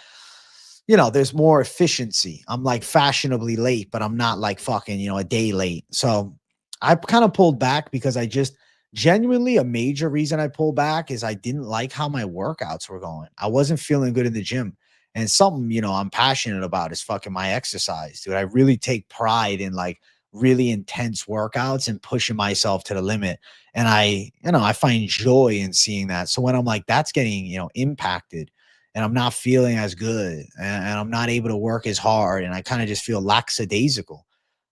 there's more efficiency. I'm like fashionably late, but I'm not like fucking, a day late. So I kind of pulled back because I just genuinely a major reason I pulled back is I didn't like how my workouts were going. I wasn't feeling good in the gym. And something, I'm passionate about is fucking my exercise, dude. I really take pride in like really intense workouts and pushing myself to the limit. And I find joy in seeing that. So when I'm like, that's getting, impacted and I'm not feeling as good and I'm not able to work as hard and I kind of just feel lackadaisical.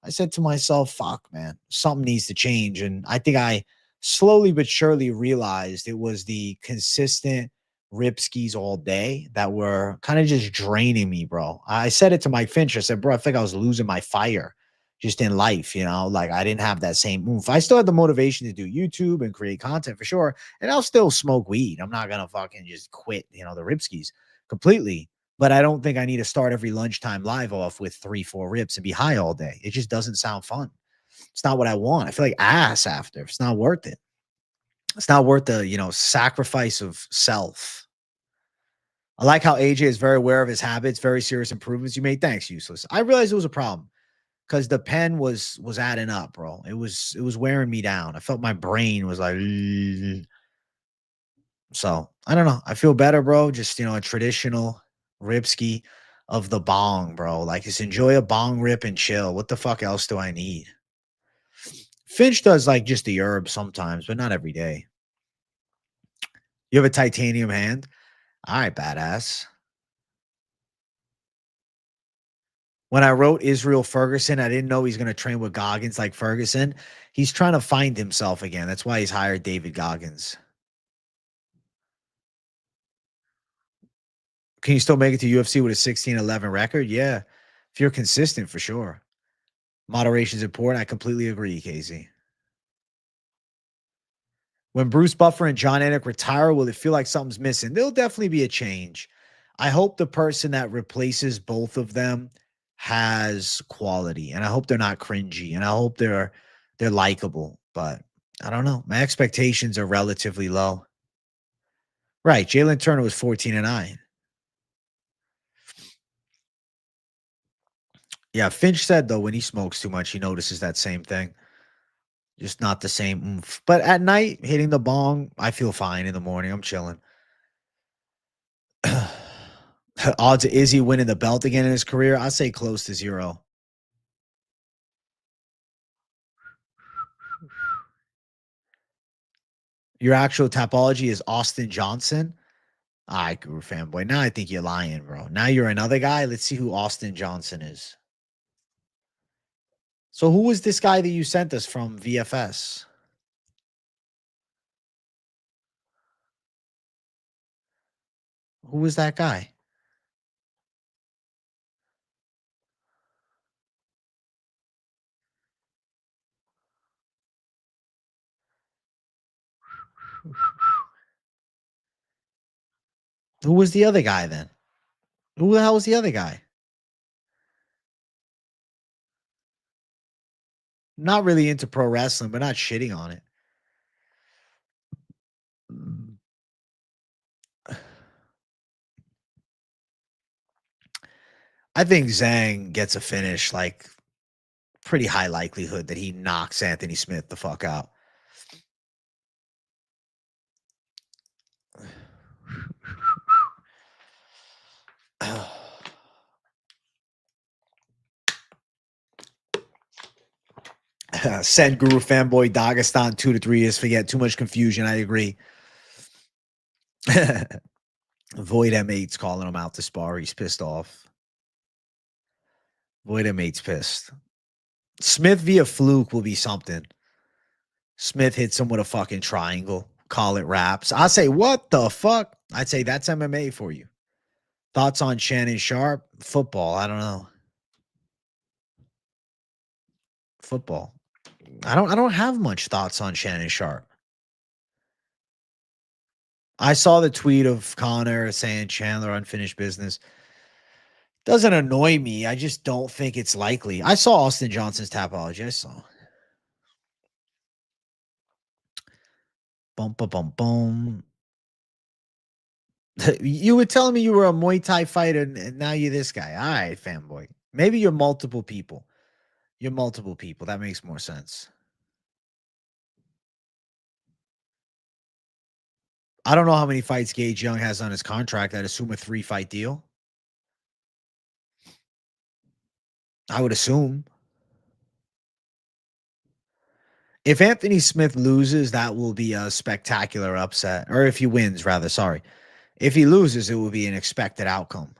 I said to myself, fuck, man, something needs to change. And I think I slowly but surely realized it was the consistent rip skis all day that were kind of just draining me, bro. I said it to Mike Finch. I said, bro, I think I was losing my fire just in life, like I didn't have that same move. I still had the motivation to do YouTube and create content for sure. And I'll still smoke weed. I'm not gonna fucking just quit, the ripskis completely. But I don't think I need to start every lunchtime live off with 3-4 rips and be high all day. It just doesn't sound fun. It's not what I want. I feel like ass after. It's not worth it. It's not worth the, sacrifice of self. I like how AJ is very aware of his habits, very serious improvements you made. Thanks, useless. I realized it was a problem because the pen was adding up, bro. It was wearing me down. I felt my brain was like, "Ugh." So I don't know. I feel better, bro. Just a traditional ripski of the bong, bro. Like just enjoy a bong rip and chill. What the fuck else do I need? Finch does like just the herb sometimes, but not every day. You have a titanium hand? All right, badass. When I wrote Israel Ferguson, I didn't know he's going to train with Goggins like Ferguson. He's trying to find himself again. That's why he's hired David Goggins. Can you still make it to UFC with a 16-11 record? Yeah. If you're consistent, for sure. Moderation is important. I completely agree, Casey. When Bruce Buffer and John Anik retire, will it feel like something's missing? There'll definitely be a change. I hope the person that replaces both of them has quality, and I hope they're not cringy, and I hope they're likable. But I don't know. My expectations are relatively low. Right. Jalen Turner was 14-9. Yeah. Finch said though, when he smokes too much, he notices that same thing. Just not the same oomph. But at night, hitting the bong, I feel fine. In the morning, I'm chilling. Odds of Izzy winning the belt again in his career, I say close to 0. Your actual topology is Austin Johnson. All right, Guru fanboy. Now I think you're lying, bro. Now you're another guy. Let's see who Austin Johnson is. So who was this guy that you sent us from VFS? Who was that guy? Who was the other guy then? Who the hell was the other guy? Not really into pro wrestling, but not shitting on it. I think Zhang gets a finish, like pretty high likelihood that he knocks Anthony Smith the fuck out. Send Guru fanboy Dagestan 2 to 3 years. Forget too much confusion. I agree. Void M8's calling him out to spar. He's pissed off. Void M8's pissed. Smith via fluke will be something. Smith hits him with a fucking triangle. Call it wraps. I say, what the fuck? I'd say that's MMA for you. Thoughts on Shannon Sharp? Football. I don't know. Football. I don't have much thoughts on Shannon Sharp. I saw the tweet of Connor saying Chandler unfinished business. Doesn't annoy me. I just don't think it's likely. I saw Austin Johnson's topology. I saw. Bum, bum, bum, bum. You were telling me you were a Muay Thai fighter, and now you're this guy. All right, fanboy. Maybe you're multiple people. You're multiple people. That makes more sense. I don't know how many fights Gage Young has on his contract. I'd assume a 3-fight deal. I would assume. If Anthony Smith loses, that will be a spectacular upset. Or if he wins, rather. Sorry. If he loses, it will be an expected outcome.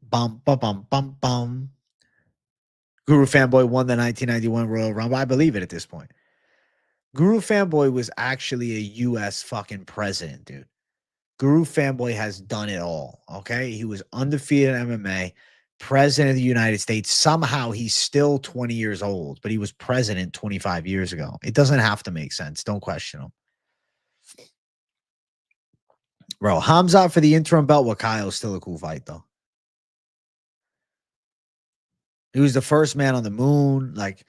Bum, bum, bum, bum, bum. Guru Fanboy won the 1991 Royal Rumble. I believe it at this point. Guru Fanboy was actually a U.S. fucking president, dude. Guru Fanboy has done it all. Okay. He was undefeated in MMA, president of the United States. Somehow he's still 20 years old, but he was president 25 years ago. It doesn't have to make sense. Don't question him. Bro, Hamza for the interim belt with Kyle is still a cool fight, though. He was the first man on the moon. Like,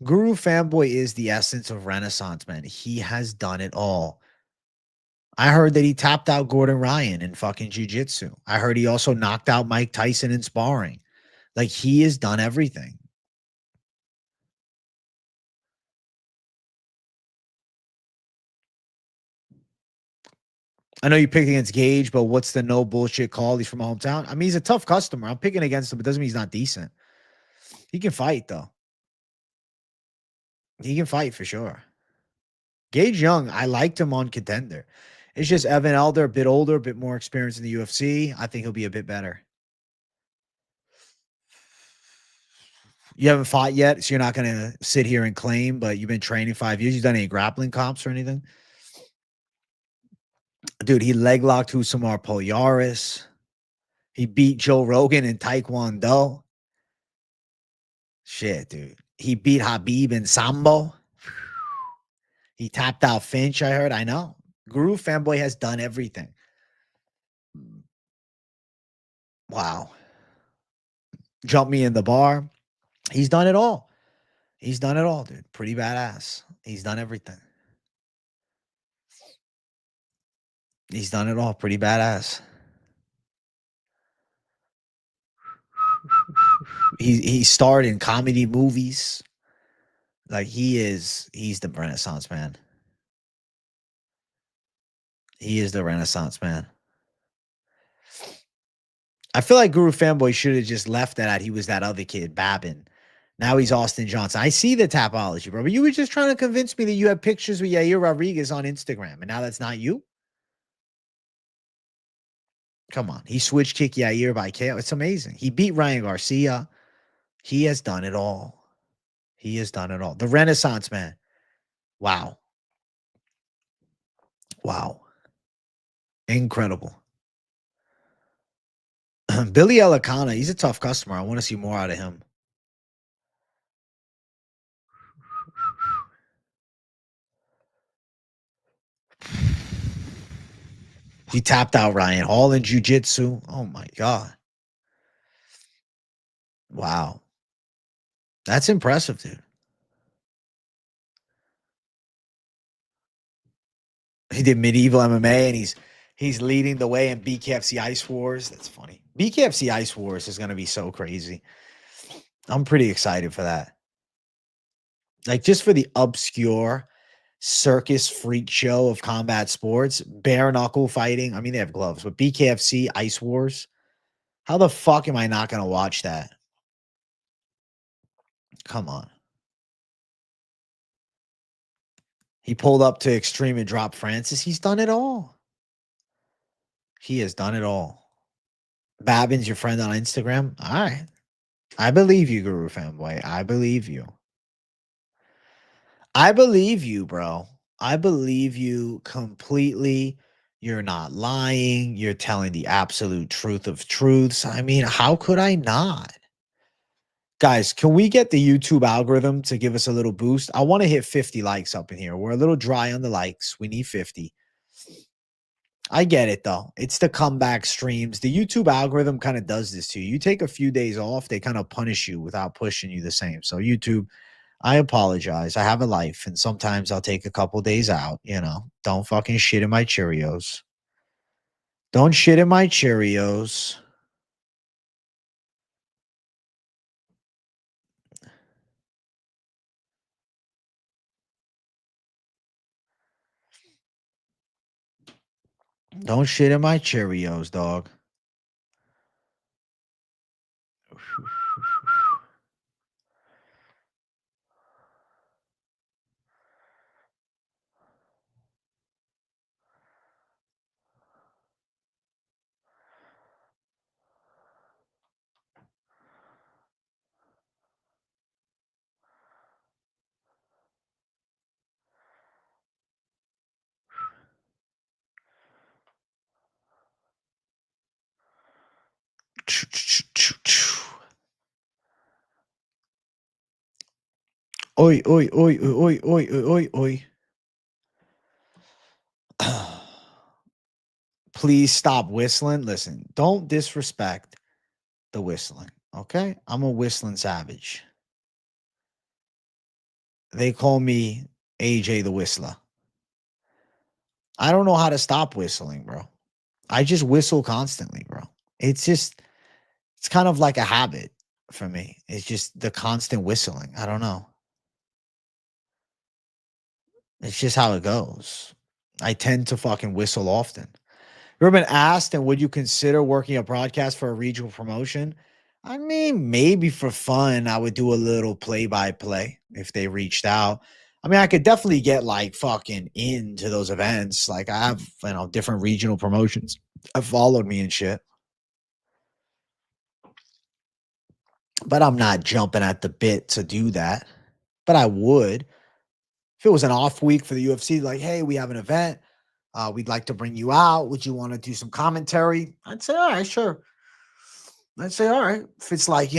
Guru Fanboy is the essence of Renaissance, man. He has done it all. I heard that he tapped out Gordon Ryan in fucking jiu-jitsu. I heard he also knocked out Mike Tyson in sparring. Like, he has done everything. I know you picked against Gage, but what's the no bullshit call? He's from my hometown. I mean, he's a tough customer. I'm picking against him, but doesn't mean he's not decent. He can fight, though. He can fight for sure. Gage Young, I liked him on Contender. It's just Evan Elder, a bit older, a bit more experienced in the UFC. I think he'll be a bit better. You haven't fought yet, so you're not going to sit here and claim, but you've been training 5 years. You've done any grappling comps or anything? Dude, he leg locked Husamar Polyaris. He beat Joe Rogan in Taekwondo. Shit, dude. He beat Habib in Sambo. He tapped out Finch, I heard. I know. Guru Fanboy has done everything. Wow. Jump me in the bar. He's done it all. He's done it all, dude. Pretty badass. He's done everything. He's done it all. Pretty badass. He starred in comedy movies. Like, he's the Renaissance man. He is the Renaissance man. I feel like Guru Fanboy should have just left that out. He was that other kid, Babin. Now he's Austin Johnson. I see the tapology, bro. But you were just trying to convince me that you have pictures with Yair Rodriguez on Instagram, and now that's not you? Come on. He switched kick Yair by KO. It's amazing. He beat Ryan Garcia. He has done it all. He has done it all. The Renaissance man. Wow. Wow. Incredible. Billy Elicana, he's a tough customer. I want to see more out of him. He tapped out Ryan Hall in jiu-jitsu. Oh, my God. Wow. That's impressive, dude. He did medieval MMA, and he's leading the way in BKFC Ice Wars. That's funny. BKFC Ice Wars is going to be so crazy. I'm pretty excited for that. Like, just for the obscure circus freak show of combat sports, bare knuckle fighting. I mean, they have gloves, but BKFC Ice Wars. How the fuck am I not going to watch that? Come on. He pulled up to Extreme and dropped Francis. He's done it all. He has done it all. Babin's your friend on Instagram? All right. I believe you, Guru Fanboy. I believe you. I believe you, bro. I believe you completely. You're not lying. You're telling the absolute truth of truths. I mean, how could I not? Guys, can we get the YouTube algorithm to give us a little boost? I want to hit 50 likes up in here. We're a little dry on the likes. We need 50. I get it, though. It's the comeback streams. The YouTube algorithm kind of does this to you. You take a few days off, they kind of punish you without pushing you the same. So YouTube, I apologize. I have a life, and sometimes I'll take a couple days out, you know. Don't fucking shit in my Cheerios. Don't shit in my Cheerios. Don't shit in my Cheerios, dog. Oi, oi, oi, oi, oi, oi, oi, oi. Please stop whistling. Listen, don't disrespect the whistling. Okay? I'm a whistling savage. They call me AJ the Whistler. I don't know how to stop whistling, bro. I just whistle constantly, bro. It's kind of like a habit for me. It's just the constant whistling. I don't know. It's just how it goes. I tend to fucking whistle often. You ever been asked, and would you consider working a broadcast for a regional promotion? I mean, maybe for fun, I would do a little play by play if they reached out. I mean, I could definitely get like fucking into those events. Like I have, different regional promotions have followed me and shit, but I'm not jumping at the bit to do that. But I would if it was an off week for the UFC. Like, hey, we have an event. We'd like to bring you out. Would you want to do some commentary? I'd say, all right, sure. I'd say, all right. If it's like,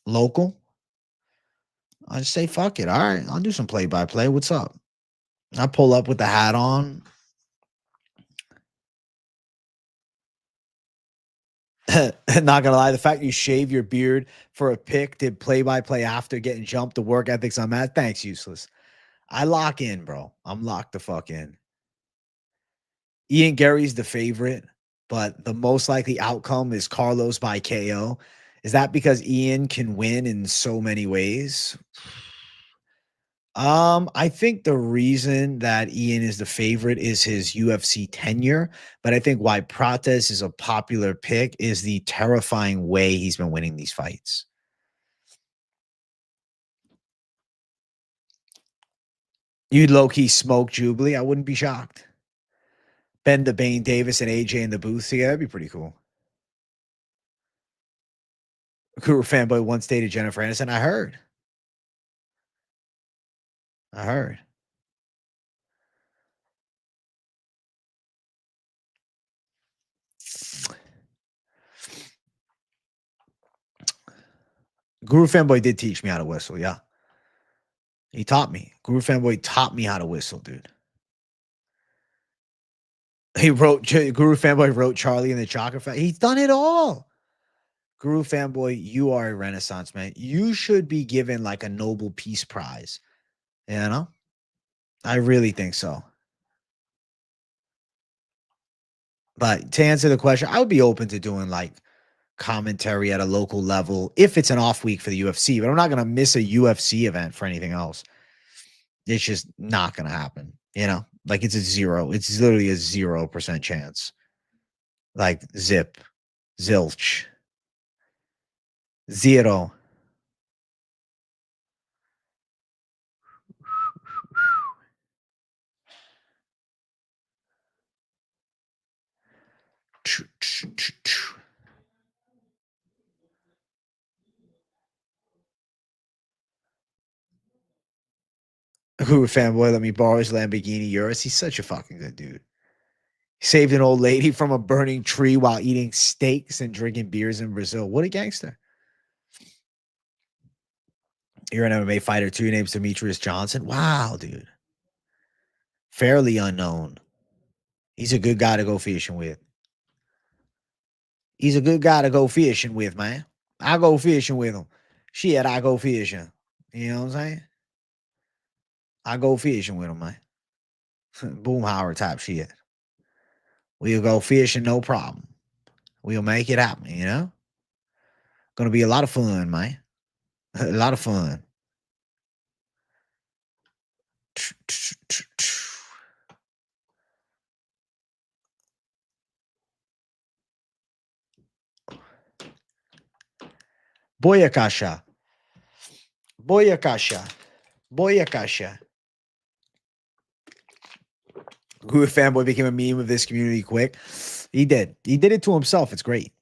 local, I'd say, fuck it. All right, I'll do some play by play. What's up? I pull up with the hat on. Not gonna lie, the fact you shave your beard for a pick, did play by play after getting jumped, the work ethics on that. Thanks, useless. I lock in, bro. I'm locked the fuck in. Ian Gary's the favorite, but the most likely outcome is Carlos by KO. Is that because Ian can win in so many ways? I think the reason that Ian is the favorite is his UFC tenure, but I think why Prates is a popular pick is the terrifying way he's been winning these fights. You'd low-key smoke Jubilee. I wouldn't be shocked. Ben the Bane Davis and AJ in the booth together. That'd be pretty cool. Cougar fanboy once dated Jennifer Aniston. I heard. I heard. Guru fanboy did teach me how to whistle. Yeah. He taught me. Guru fanboy taught me how to whistle, dude. Guru fanboy wrote Charlie and the Chocolate Factory. He's done it all. Guru fanboy, you are a renaissance man. You should be given like a Nobel Peace Prize. You know? I really think so. But to answer the question, I would be open to doing like commentary at a local level if it's an off week for the UFC, but I'm not going to miss a UFC event for anything else. It's just not going to happen. Like it's literally a 0% chance. Like zip, zilch, zero. Who fanboy let me borrow his Lamborghini Urus. He's such a fucking good dude. He saved an old lady from a burning tree while eating steaks and drinking beers in Brazil. What a gangster. You're an MMA fighter too. Your name's Demetrius Johnson. Wow, dude. Fairly unknown. He's a good guy to go fishing with. He's a good guy to go fishing with, man. I go fishing with him. Shit, I go fishing. You know what I'm saying? I go fishing with him, man. Boomhauer type shit. We'll go fishing, no problem. We'll make it happen, you know? Gonna be a lot of fun, man. A lot of fun. Boyakasha. Boyakasha. Boyakasha. Who fanboy became a meme of this community quick. He did. He did it to himself. It's great.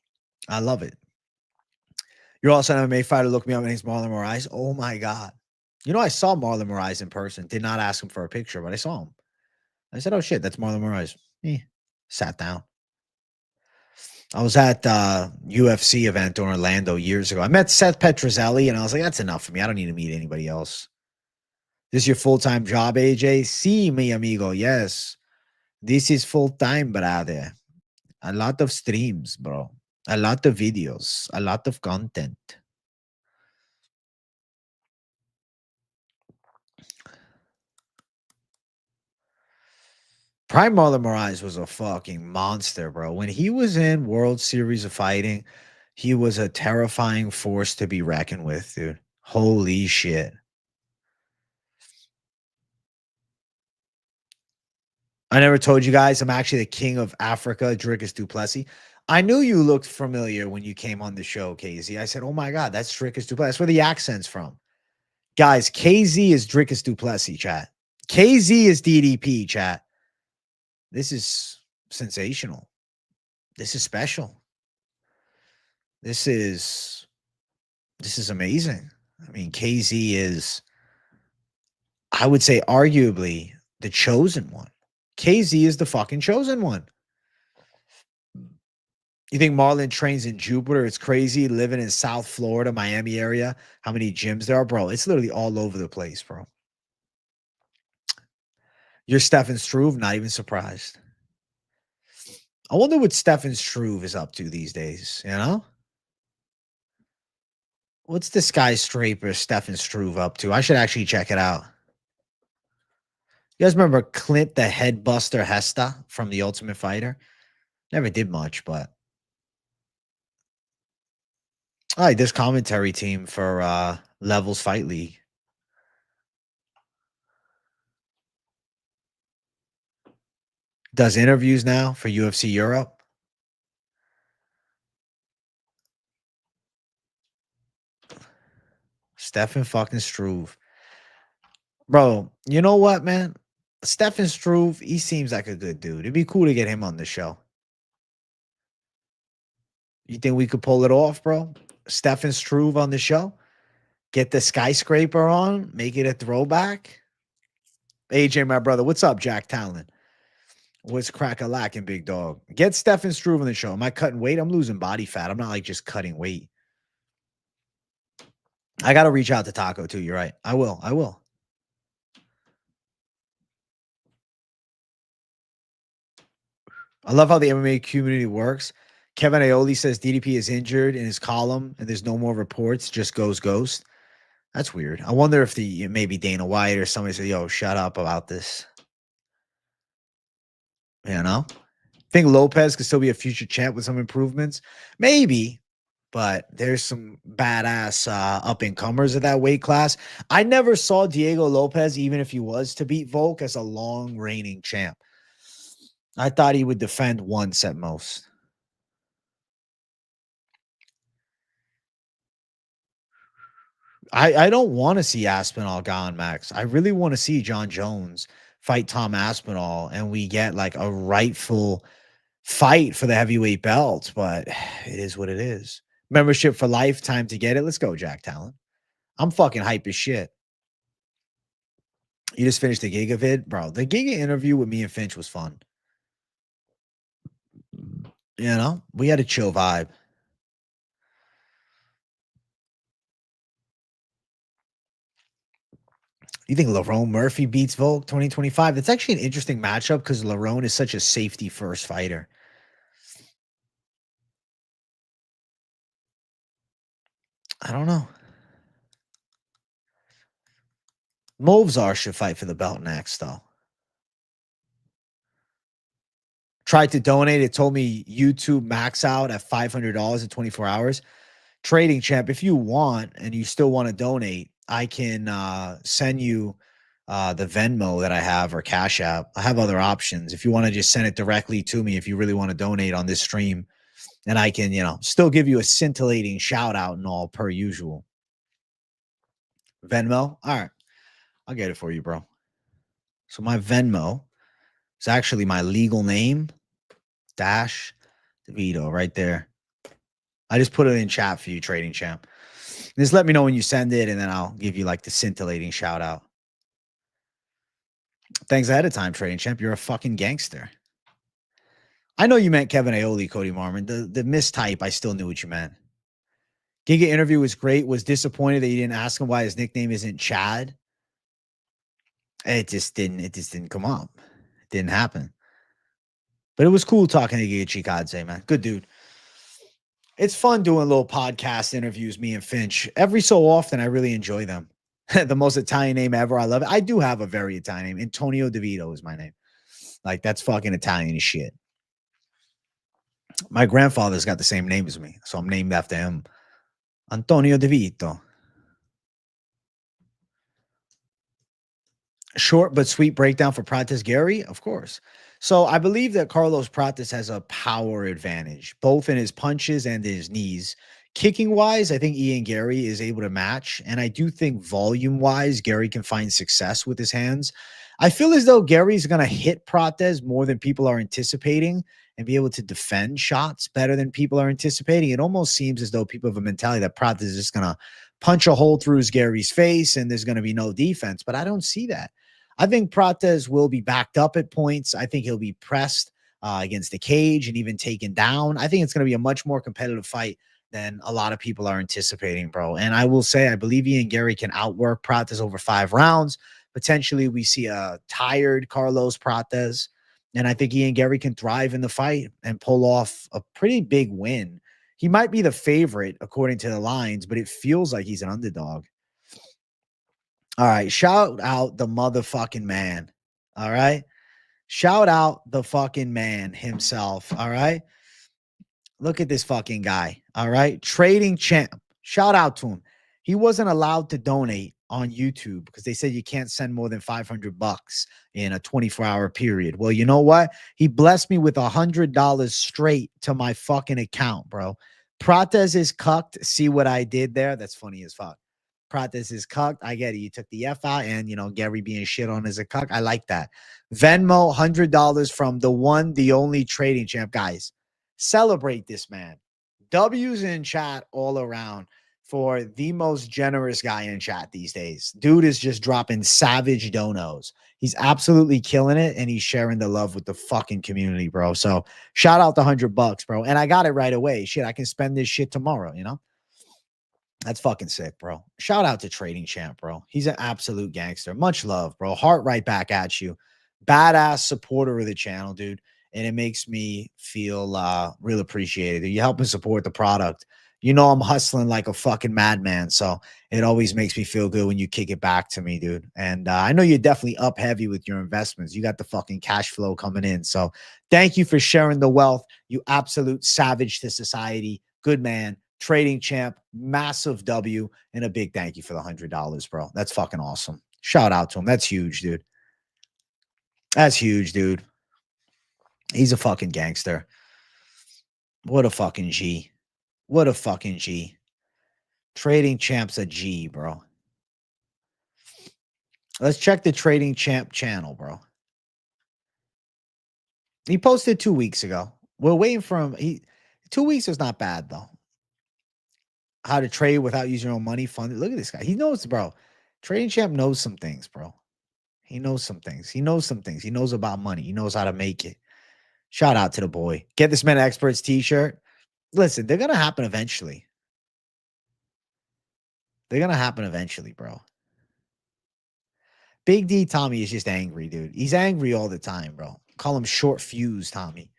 I love it. You're also an MMA fighter. Look me up. My name's Marlon Moraes. Oh my God. You know, I saw Marlon Moraes in person. Did not ask him for a picture, but I saw him. I said, oh shit, that's Marlon Moraes. Sat down. I was at UFC event in Orlando years ago. I met Seth Petrozelli, and I was like, that's enough for me. I don't need to meet anybody else. This is your full-time job, AJ? Sí, mi amigo. Yes. This is full-time, brother. A lot of streams, bro. A lot of videos. A lot of content. Prime Marlon Moraes was a fucking monster, bro. When he was in World Series of Fighting, he was a terrifying force to be reckoned with, dude. Holy shit. I never told you guys I'm actually the king of Africa, Dricus Duplessis. I knew you looked familiar when you came on the show, KZ. I said, oh my God, that's Dricus Duplessis. That's where the accent's from. Guys, KZ is Dricus Duplessis, chat. KZ is DDP, chat. This is sensational. This is special. This is amazing. I mean, KZ is, I would say, arguably the chosen one. KZ is the fucking chosen one. You think Marlon trains in Jupiter? It's crazy living in South Florida, Miami area. How many gyms there are, bro? It's literally all over the place, bro. You're Stefan Struve, not even surprised. I wonder what Stefan Struve is up to these days, you know? What's this skyscraper Stefan Struve up to? I should actually check it out. You guys remember Clint the Headbuster Hesta from The Ultimate Fighter? Never did much, but I like this commentary team for Levels Fight League. Does interviews now for UFC Europe. Stefan fucking Struve. Bro, you know what, man? Stefan Struve, he seems like a good dude. It'd be cool to get him on the show. You think we could pull it off, bro? Stefan Struve on the show? Get the skyscraper on? Make it a throwback? AJ, my brother. What's up, Jack Talon? What's crack-a-lacking, big dog? Get Stefan Struve on the show. Am I cutting weight? I'm losing body fat. I'm not like just cutting weight. I got to reach out to Taco too. You're right. I will. I will. I love how the MMA community works. Kevin Aioli says DDP is injured in his column and there's no more reports, just goes ghost. That's weird. I wonder if maybe Dana White or somebody said, yo, shut up about this. You know? Think Lopez could still be a future champ with some improvements? Maybe, but there's some badass up and comers at that weight class. I never saw Diego Lopez, even if he was to beat Volk, as a long reigning champ. I thought he would defend once at most. I don't want to see Aspinall gone, Max. I really want to see John Jones fight Tom Aspinall and we get like a rightful fight for the heavyweight belt, but it is what it is. Membership for life, time to get it. Let's go, Jack Talon. I'm fucking hype as shit. You just finished the Giga vid? Bro, the Giga interview with me and Finch was fun. You know, we had a chill vibe. You think Lerone Murphy beats Volk 2025? That's actually an interesting matchup because Lerone is such a safety first fighter. I don't know. Movzar should fight for the belt next, though. Tried to donate. It told me YouTube max out at $500 in 24 hours. Trading Champ, if you want and you still want to donate, I can send you the Venmo that I have or Cash App. I have other options. If you want to just send it directly to me, if you really want to donate on this stream, and I can, still give you a scintillating shout out and all per usual. Venmo? All right. I'll get it for you, bro. So my Venmo is actually my legal name, Dash DeVito, right there. I just put it in chat for you, Trading Champ. Just let me know when you send it, and then I'll give you like the scintillating shout out. Thanks ahead of time, Trading Champ. You're a fucking gangster. I know you meant Kevin Aioli, Cody Marmon. The mistype, I still knew what you meant. Giga interview was great. Was disappointed that you didn't ask him why his nickname isn't Chad. It just didn't come up. It didn't happen. But it was cool talking to Giga Chikadze, man. Good dude. It's fun doing little podcast interviews, me and Finch. Every so often, I really enjoy them. The most Italian name ever. I love it. I do have a very Italian name. Antonio DeVito is my name. Like, that's fucking Italian as shit. My grandfather's got the same name as me, so I'm named after him. Antonio DeVito. Short but sweet breakdown for Prates Garry, of course. So I believe that Carlos Prates has a power advantage, both in his punches and his knees. Kicking wise, I think Ian Garry is able to match. And I do think volume wise, Garry can find success with his hands. I feel as though Gary's going to hit Prates more than people are anticipating and be able to defend shots better than people are anticipating. It almost seems as though people have a mentality that Prates is just going to punch a hole through Gary's face and there's going to be no defense. But I don't see that. I think Prates will be backed up at points. I think he'll be pressed against the cage and even taken down. I think it's going to be a much more competitive fight than a lot of people are anticipating, bro. And I will say, I believe Ian Garry can outwork Prates over 5 rounds. Potentially, we see a tired Carlos Prates. And I think Ian Garry can thrive in the fight and pull off a pretty big win. He might be the favorite according to the lines, but it feels like he's an underdog. All right. Shout out the motherfucking man. All right. Shout out the fucking man himself. All right. Look at this fucking guy. All right. Trading Champ. Shout out to him. He wasn't allowed to donate on YouTube because they said you can't send more than $500 in a 24-hour period. Well, you know what? He blessed me with $100 straight to my fucking account, bro. Prates is cucked. See what I did there? That's funny as fuck. Prates is cucked. I get it. You took the F out and, Gary being shit on as a cuck. I like that. Venmo, $100 from the one, the only Trading Champ. Guys, celebrate this man. W's in chat all around for the most generous guy in chat these days. Dude is just dropping savage donos. He's absolutely killing it, and he's sharing the love with the fucking community, bro. So shout out the $100, bro. And I got it right away. Shit, I can spend this shit tomorrow, That's fucking sick, bro. Shout out to Trading Champ, bro. He's an absolute gangster. Much love, bro. Heart right back at you. Badass supporter of the channel, dude. And it makes me feel real appreciated. You help me support the product. I'm hustling like a fucking madman. So it always makes me feel good when you kick it back to me, dude. And I know you're definitely up heavy with your investments. You got the fucking cash flow coming in. So thank you for sharing the wealth. You absolute savage to society. Good man. Trading Champ, massive W, and a big thank you for the $100, bro. That's fucking awesome. Shout out to him. That's huge, dude. That's huge, dude. He's a fucking gangster. What a fucking G. What a fucking G. Trading Champ's a G, bro. Let's check the Trading Champ channel, bro. He posted 2 weeks ago. We're waiting for him. 2 weeks is not bad, though. How to trade without using your own money funded. Look at this guy. He knows, bro. Trading Champ knows some things, bro. He knows some things. He knows some things. He knows about money. He knows how to make it. Shout out to the boy. Get this man experts t-shirt. Listen, they're going to happen eventually. They're going to happen eventually, bro. Big D Tommy is just angry, dude. He's angry all the time, bro. Call him short fuse Tommy.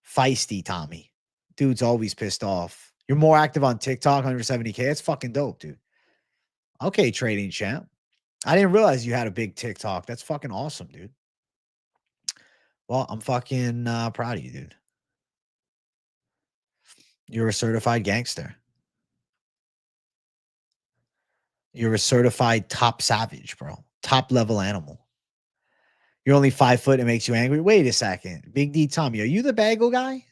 Feisty Tommy. Dude's always pissed off. You're more active on TikTok, 170K. That's fucking dope, dude. Okay, Trading Champ. I didn't realize you had a big TikTok. That's fucking awesome, dude. Well, I'm fucking proud of you, dude. You're a certified gangster. You're a certified top savage, bro. Top level animal. You're only 5 foot. It makes you angry. Wait a second. Big D Tommy, are you the bagel guy?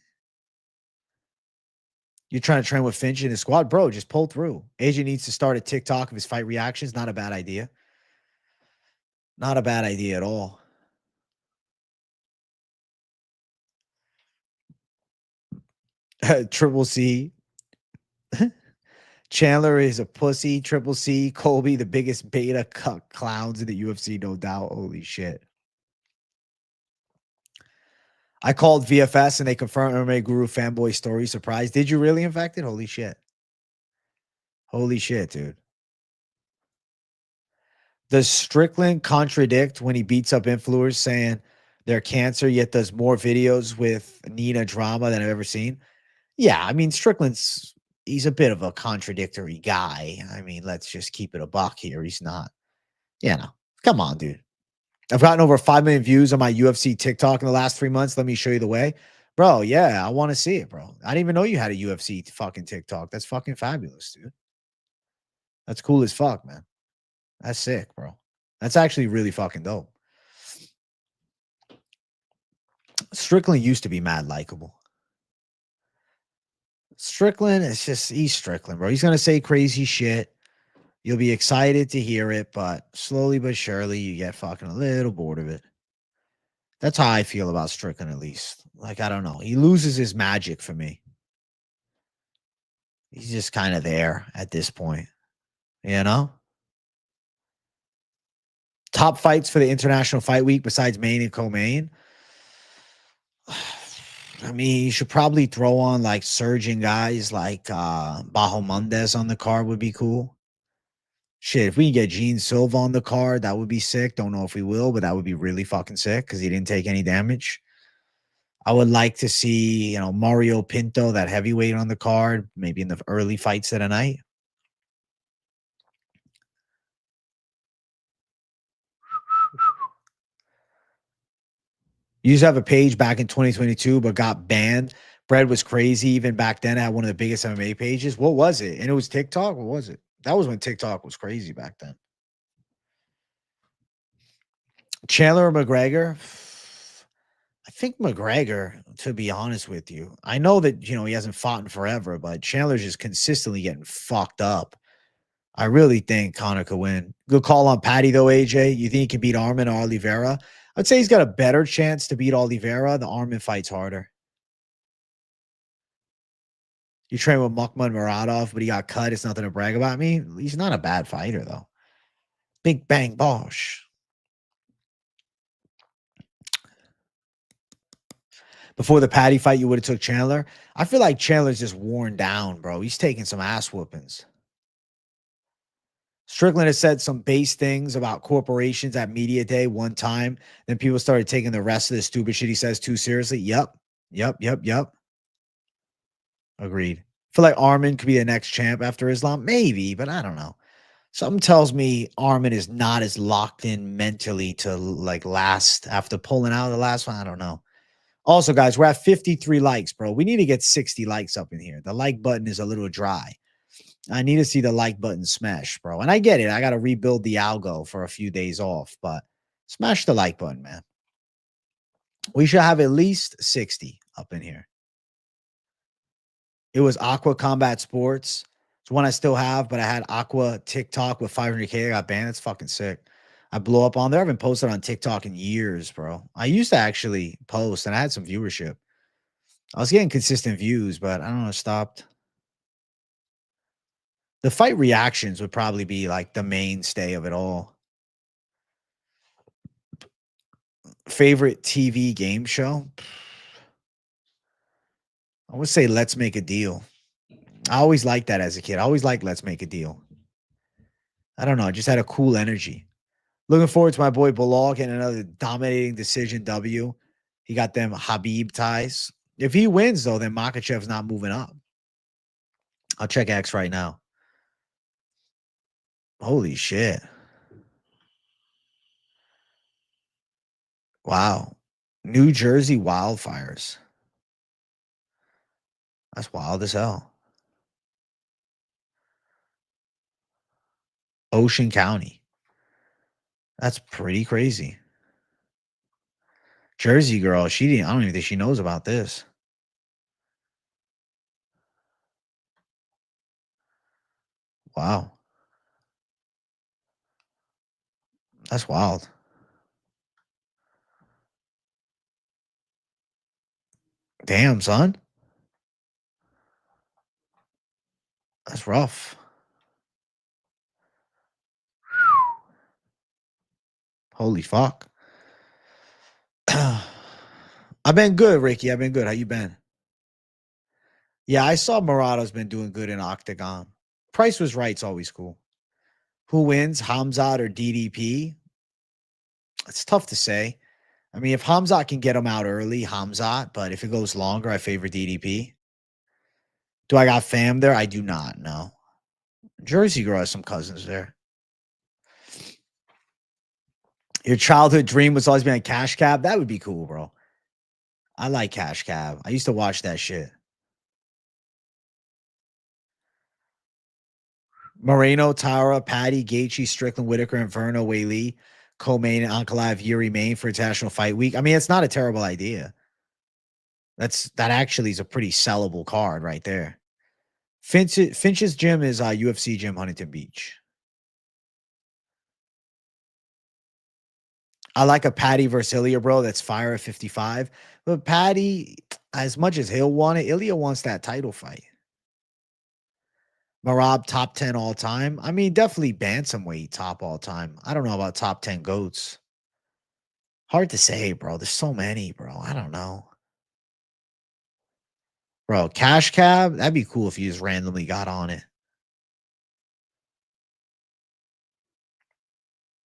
You're trying to train with Finch in his squad? Bro, just pull through. AJ needs to start a TikTok of his fight reactions. Not a bad idea. Not a bad idea at all. Triple C. Chandler is a pussy. Triple C. Colby, the biggest beta clowns in the UFC, no doubt. Holy shit. I called VFS and they confirmed MMA Guru fanboy story. Surprise. Did you really infect it? Holy shit. Holy shit, dude. Does Strickland contradict when he beats up influencers saying they're cancer, yet does more videos with Nina drama than I've ever seen? Yeah, I mean, he's a bit of a contradictory guy. I mean, let's just keep it a buck here. He's not, come on, dude. I've gotten over 5 million views on my UFC TikTok in the last 3 months. Let me show you the way. Bro, yeah, I want to see it, bro. I didn't even know you had a UFC fucking TikTok. That's fucking fabulous, dude. That's cool as fuck, man. That's sick, bro. That's actually really fucking dope. Strickland used to be mad likable. Strickland is just, he's Strickland, bro. He's going to say crazy shit. You'll be excited to hear it, but slowly but surely you get fucking a little bored of it. That's how I feel about Strickland, at least. Like, I don't know. He loses his magic for me. He's just kind of there at this point, you know? Top fights for the International Fight Week besides Maine and co-main. I mean, you should probably throw on like surging guys like Bajo Mendez on the card would be cool. Shit, if we can get Gene Silva on the card, that would be sick. Don't know if we will, but that would be really fucking sick because he didn't take any damage. I would like to see, Mario Pinto, that heavyweight on the card, maybe in the early fights of the night. You used to have a page back in 2022, but got banned. Bread was crazy. Even back then, I had one of the biggest MMA pages. What was it? And it was TikTok? What was it? That was when TikTok was crazy back then. Chandler or McGregor? I think McGregor, to be honest with you. I know that, he hasn't fought in forever, but Chandler's just consistently getting fucked up. I really think Conor could win. Good call on Patty, though, AJ. You think he can beat Arman or Oliveira? I'd say he's got a better chance to beat Oliveira. The Arman fight's harder. You train with Mukhman Muradov, but he got cut. It's nothing to brag about. Me, he's not a bad fighter, though. Big bang bosh. Before the Patty fight, you would have took Chandler. I feel like Chandler's just worn down, bro. He's taking some ass whoopings. Strickland has said some base things about corporations at Media Day one time. Then people started taking the rest of the stupid shit he says too seriously. Yep. Agreed. I feel like Arman could be the next champ after Islam. Maybe, but I don't know. Something tells me Arman is not as locked in mentally to like last after pulling out of the last one. I don't know. Also, guys, we're at 53 likes, bro. We need to get 60 likes up in here. The like button is a little dry. I need to see the like button smash, bro. And I get it. I got to rebuild the algo for a few days off, but smash the like button, man. We should have at least 60 up in here. It was Aqua Combat Sports. It's one I still have, but I had Aqua TikTok with 500K. I got banned. It's fucking sick. I blew up on there. I haven't posted on TikTok in years, bro. I used to actually post, and I had some viewership. I was getting consistent views, but I don't know, stopped. The fight reactions would probably be like the mainstay of it all. Favorite TV game show? I would say Let's Make a Deal. I always liked that as a kid. I always liked Let's Make a Deal. I don't know. It just had a cool energy. Looking forward to my boy Bilal getting another dominating decision W. He got them Habib ties. If he wins, though, then Makhachev's not moving up. I'll check X right now. Holy shit. Wow. New Jersey wildfires. That's wild as hell. Ocean County. That's pretty crazy. Jersey girl, she didn't. I don't even think she knows about this. Wow. That's wild. Damn, son. That's rough. Holy fuck. I've been good, Ricky. I've been good. How you been? Yeah, I saw Murado's been doing good in Octagon. Price was right. It's always cool. Who wins, Hamzat or DDP? It's tough to say. I mean, if Hamzat can get him out early, Hamzat. But if it goes longer, I favor DDP. Do I got fam there? I do not. No. Jersey girl has some cousins there. Your childhood dream was always being a cash cab. That would be cool, bro. I like cash cab. I used to watch that shit. Moreno, Tara, Patty, Gaethje, Strickland, Whitaker, Inferno, Whaley, Co-Main, and Ankalaev, Yuri, Main for International Fight Week. I mean, it's not a terrible idea. That actually is a pretty sellable card right there. Finch's gym is UFC gym, Huntington Beach. I like a Patty versus Ilya, bro. That's fire at 55. But Patty, as much as he'll want it, Ilya wants that title fight. Marab, top 10 all time. I mean, definitely bantamweight top all time. I don't know about top 10 goats. Hard to say, bro. There's so many, bro. I don't know. Bro, cash cab, that'd be cool if you just randomly got on it.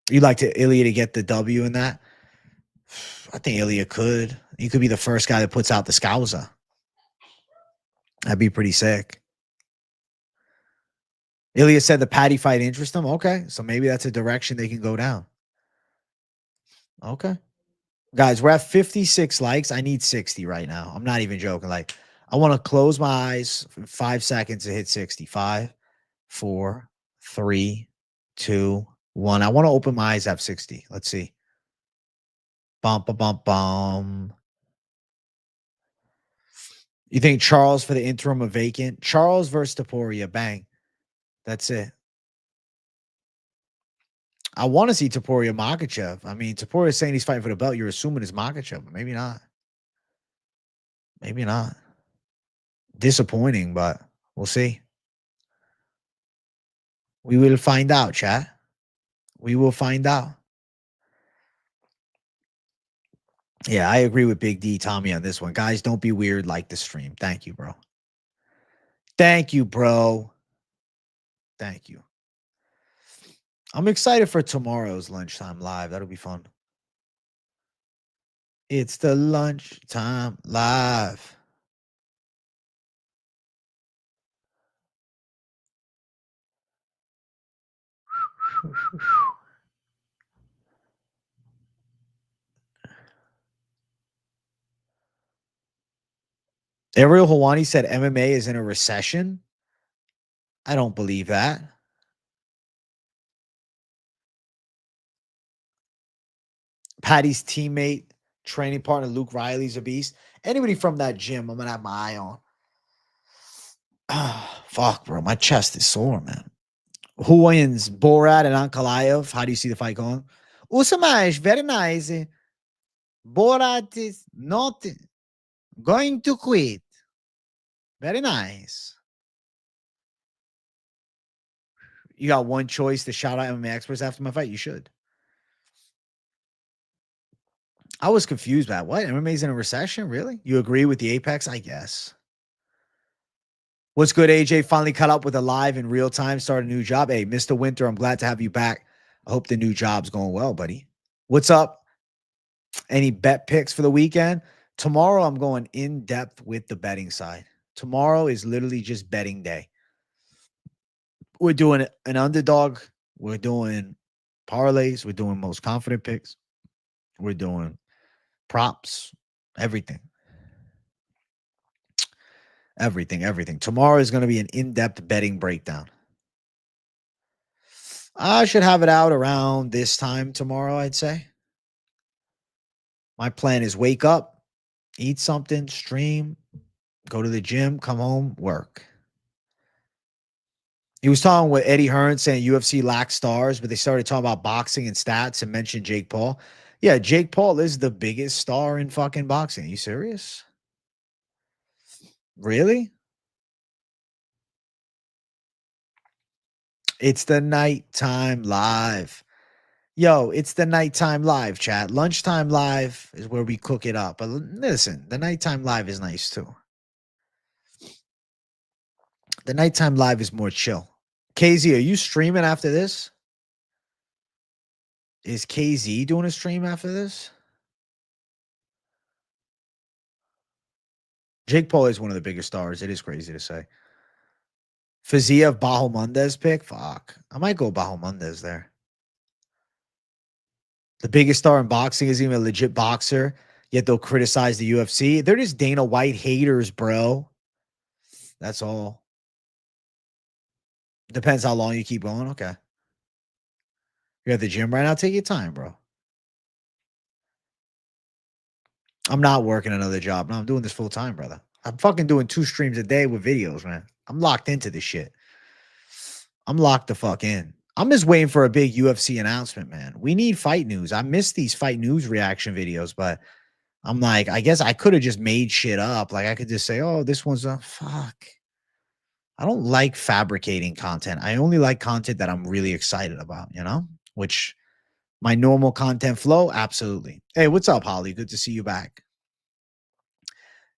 You'd like to Ilya to get the W in that? I think Ilya could. He could be the first guy that puts out the Scouser. That'd be pretty sick. Ilya said the Patty fight interests him. Okay. So maybe that's a direction they can go down. Okay. Guys, we're at 56 likes. I need 60 right now. I'm not even joking. Like, I want to close my eyes for 5 seconds to hit 60. 5, 4, 3, 2, 1. I want to open my eyes at 60. Let's see. Bum, bum, bum, bum. You think Charles for the interim of vacant? Charles versus Topuria. Bang. That's it. I want to see Topuria Makhachev. I mean, Topuria is saying he's fighting for the belt. You're assuming it's Makhachev, but maybe not. Maybe not. Disappointing, but we'll see. We will find out, chat. We will find out. Yeah, I agree with Big D Tommy on this one. Guys, don't be weird like the stream. Thank you, bro. Thank you, bro. Thank you. I'm excited for tomorrow's lunchtime live. That'll be fun. It's the lunchtime live. Ariel Hawani said MMA is in a recession. I don't believe that. Patty's teammate, training partner, Luke Riley's a beast. Anybody from that gym, I'm going to have my eye on. Fuck, bro. My chest is sore, man. Who wins? Borat and Ankalaev. How do you see the fight going? Usamash, very nice. Borat is not going to quit. Very nice. You got one choice to shout out MMA experts after my fight. You should. I was confused by what? MMA's in a recession? Really? You agree with the Apex? I guess. What's good, AJ? Finally caught up with a live in real time. Started a new job. Hey, Mr. Winter, I'm glad to have you back. I hope the new job's going well, buddy. What's up? Any bet picks for the weekend? Tomorrow, I'm going in depth with the betting side. Tomorrow is literally just betting day. We're doing an underdog. We're doing parlays. We're doing most confident picks. We're doing props, everything. Everything. Tomorrow is going to be an in-depth betting breakdown. I should have it out around this time tomorrow, I'd say. My plan is wake up, eat something, stream, go to the gym, come home, work. He was talking with Eddie Hearn saying UFC lacks stars, but they started talking about boxing and stats and mentioned Jake Paul. Yeah, Jake Paul is the biggest star in fucking boxing. Are you serious? Really? It's the nighttime live. Yo, it's the nighttime live, chat. Lunchtime live is where we cook it up. But listen, the nighttime live is nice too. The nighttime live is more chill. KZ, are you streaming after this? Is KZ doing a stream after this? Jake Paul is one of the biggest stars. It is crazy to say. Fiziev, Bahamondes pick? Fuck. I might go Bahamondes there. The biggest star in boxing isn't even a legit boxer, yet they'll criticize the UFC. They're just Dana White haters, bro. That's all. Depends how long you keep going. Okay. You're at the gym right now. Take your time, bro. I'm not working another job. No, I'm doing this full time, brother. I'm fucking doing 2 streams a day with videos, man. I'm locked into this shit. I'm locked the fuck in. I'm just waiting for a big UFC announcement, man. We need fight news. I miss these fight news reaction videos, but I'm like, I guess I could have just made shit up. Like I could just say, oh, this one's a fuck. I don't like fabricating content. I only like content that I'm really excited about, you know, which my normal content flow. Absolutely. Hey, what's up, Holly? Good to see you back.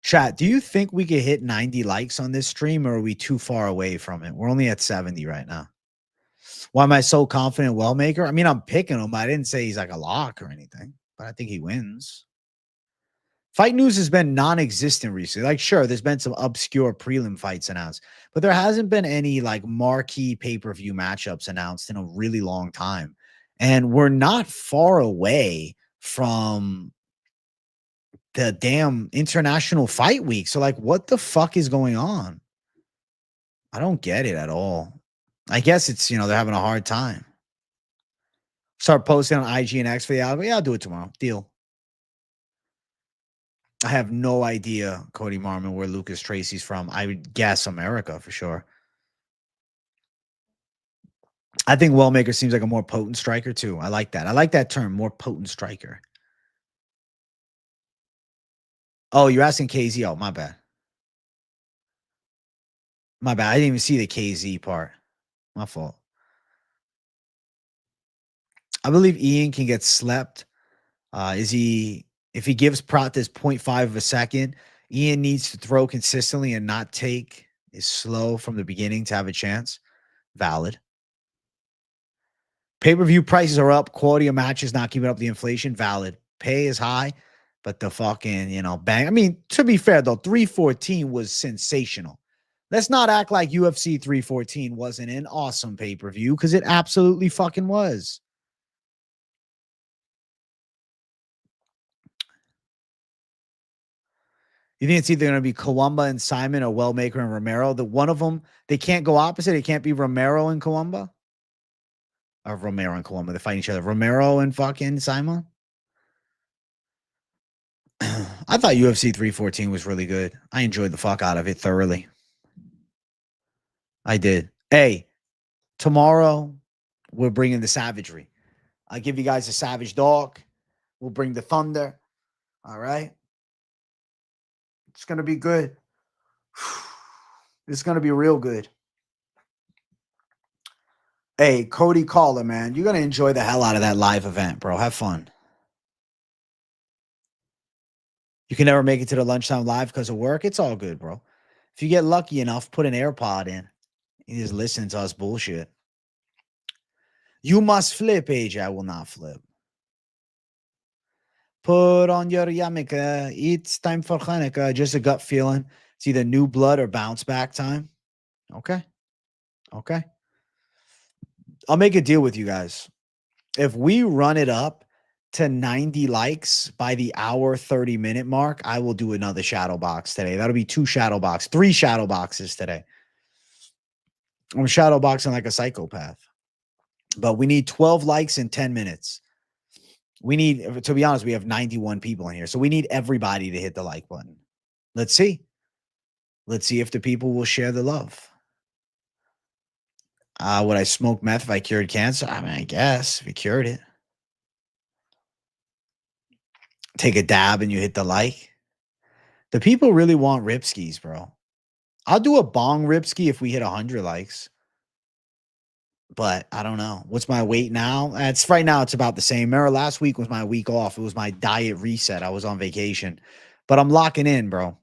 Chat, do you think we could hit 90 likes on this stream or are we too far away from it? We're only at 70 right now. Why am I so confident Wellmaker? I mean, I'm picking him. I didn't say he's like a lock or anything, but I think he wins. Fight news has been non-existent recently. Like, sure, there's been some obscure prelim fights announced, but there hasn't been any like marquee pay-per-view matchups announced in a really long time. And we're not far away from the damn international fight week. So like, what the fuck is going on? I don't get it at all. I guess it's, you know, they're having a hard time. Start posting on IG and X for the album. Yeah, I'll do it tomorrow. Deal. I have no idea, Cody Marmon, where Lucas Tracy's from. I would guess America for sure. I think Wellmaker seems like a more potent striker too. I like that. I like that term, more potent striker. Oh, you're asking KZ. Oh, my bad. My bad. I didn't even see the KZ part. My fault. I believe Ian can get slept. If he gives Prates 0.5 of a second, Ian needs to throw consistently and not take is slow from the beginning to have a chance. Valid. Pay-per-view prices are up. Quality of matches not keeping up the inflation. Valid. Pay is high, but the fucking, you know, bang. I mean, to be fair, though, 314 was sensational. Let's not act like UFC 314 wasn't an awesome pay-per-view because it absolutely fucking was. You think it's either going to be Kawamba and Simon or Wellmaker and Romero? The one of them, they can't go opposite. It can't be Romero and Kawamba. Or Romero and Kawamba. They're fighting each other. Romero and fucking Simon. I thought UFC 314 was really good. I enjoyed the fuck out of it thoroughly. I did. Hey, tomorrow we're bringing the savagery. I'll give you guys a savage dog. We'll bring the thunder. All right. It's going to be good. It's going to be real good. Hey, Cody Caller, man. You're going to enjoy the hell out of that live event, bro. Have fun. You can never make it to the lunchtime live because of work. It's all good, bro. If you get lucky enough, put an AirPod in. You just listen to us bullshit. You must flip, AJ. I will not flip. Put on your yarmulke. It's time for Hanukkah. Just a gut feeling. It's either new blood or bounce back time. Okay. Okay. I'll make a deal with you guys. If we run it up to 90 likes by the hour 30-minute mark, I will do another shadow box today. That'll be 3 shadow boxes today. I'm shadow boxing like a psychopath. But we need 12 likes in 10 minutes. We need, to be honest, we have 91 people in here. So we need everybody to hit the like button. Let's see. Let's see if the people will share the love. Would I smoke meth if I cured cancer? I mean, I guess if you cured it. Take a dab and you hit the like. The people really want ripskis, bro. I'll do a bong ripski if we hit 100 likes. But I don't know. What's my weight now? It's right now, it's about the same. Remember, last week was my week off. It was my diet reset. I was on vacation. But I'm locking in, bro.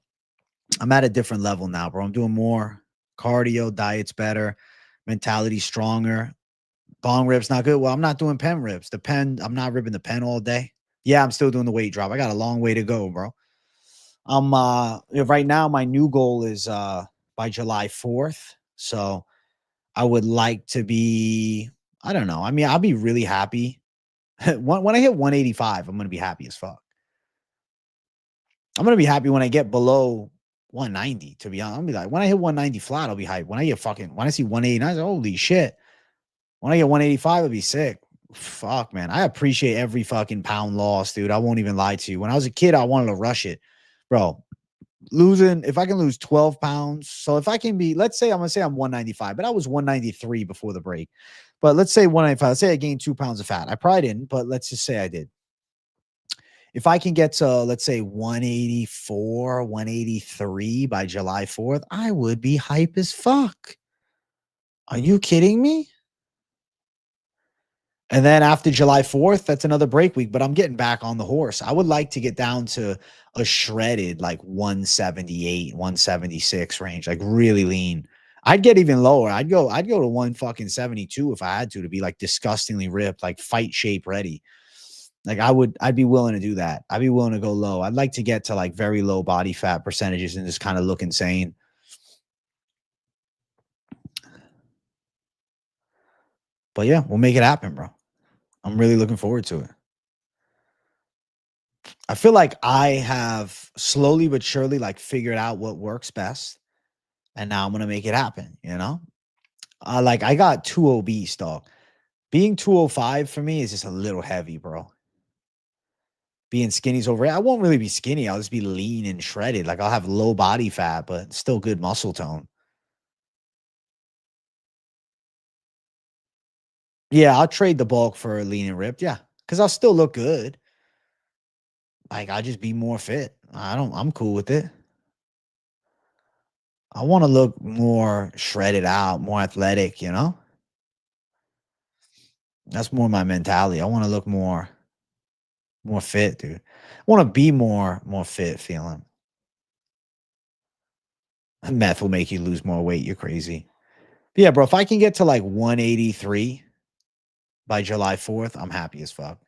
I'm at a different level now, bro. I'm doing more cardio, diet's better, mentality stronger. Bong rips not good. Well, I'm not doing pen rips. The pen, I'm not ripping the pen all day. Yeah, I'm still doing the weight drop. I got a long way to go, bro. Right now my new goal is by July 4th. So I would like to be, I don't know. I mean, I'll be really happy. When I hit 185, I'm going to be happy as fuck. I'm going to be happy when I get below 190, to be honest. I'll be like, when I hit 190 flat, I'll be hyped. When I see 189, holy shit. When I get 185, I'll be sick. Fuck, man. I appreciate every fucking pound loss, dude. I won't even lie to you. When I was a kid, I wanted to rush it. Bro, if I can lose 12 pounds. So if I can be, let's say I'm 195, but I was 193 before the break. But let's say 195. Let's say I gained 2 pounds of fat. I probably didn't, but let's just say I did. If I can get to, let's say 184, 183 by July 4th, I would be hype as fuck. Are you kidding me? And then after July 4th, that's another break week, but I'm getting back on the horse. I would like to get down to a shredded like 178, 176 range, like really lean. I'd get even lower. I'd go to 172 if I had to be like disgustingly ripped, like fight shape ready. Like I'd be willing to do that. I'd be willing to go low. I'd like to get to like very low body fat percentages and just kind of look insane. But yeah, we'll make it happen, bro. I'm really looking forward to it. I feel like I have slowly but surely like figured out what works best. And now I'm going to make it happen, you know? Like I got too obese, dog. Being 205 for me is just a little heavy, bro. Being skinny's over. I won't really be skinny. I'll just be lean and shredded. Like I'll have low body fat, but still good muscle tone. Yeah, I'll trade the bulk for lean and ripped. Yeah, because I'll still look good. Like I'll just be more fit. I'm cool with it. I want to look more shredded out, more athletic, you know? That's more my mentality. I want to look more fit, dude. I want to be more fit feeling. Meth will make you lose more weight. You're crazy. But yeah, bro, if I can get to like 183 by July 4th, I'm happy as fuck.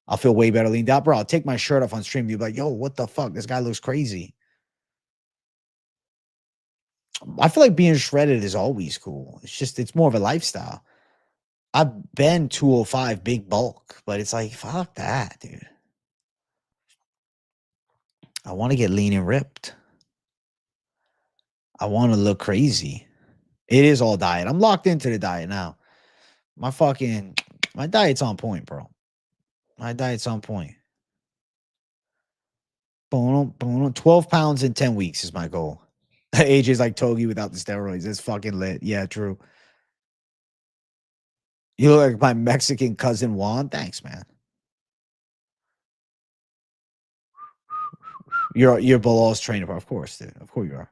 I'll feel way better leaned out, bro. I'll take my shirt off on stream. You'll be like, yo, what the fuck? This guy looks crazy. I feel like being shredded is always cool. It's more of a lifestyle. I've been 205 big bulk, but it's like, fuck that, dude. I want to get lean and ripped. I want to look crazy. It is all diet. I'm locked into the diet now. My diet's on point, bro. My diet's on point. Boom, boom. 12 pounds in 10 weeks is my goal. AJ's like Togi without the steroids. It's fucking lit. Yeah, true. You look like my Mexican cousin Juan. Thanks, man. You're Bilal's trainer, bro. Of course, dude. Of course you are.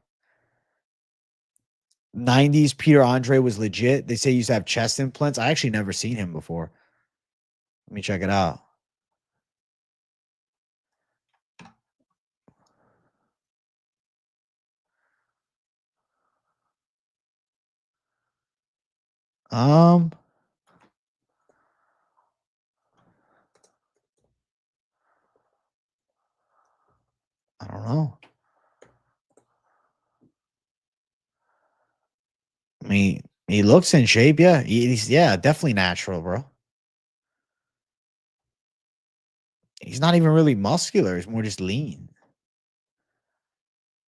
90s Peter Andre was legit. They say he used to have chest implants. I actually never seen him before. Let me check it out. I don't know. I mean, he looks in shape. Yeah, he's definitely natural, bro. He's not even really muscular. He's more just lean.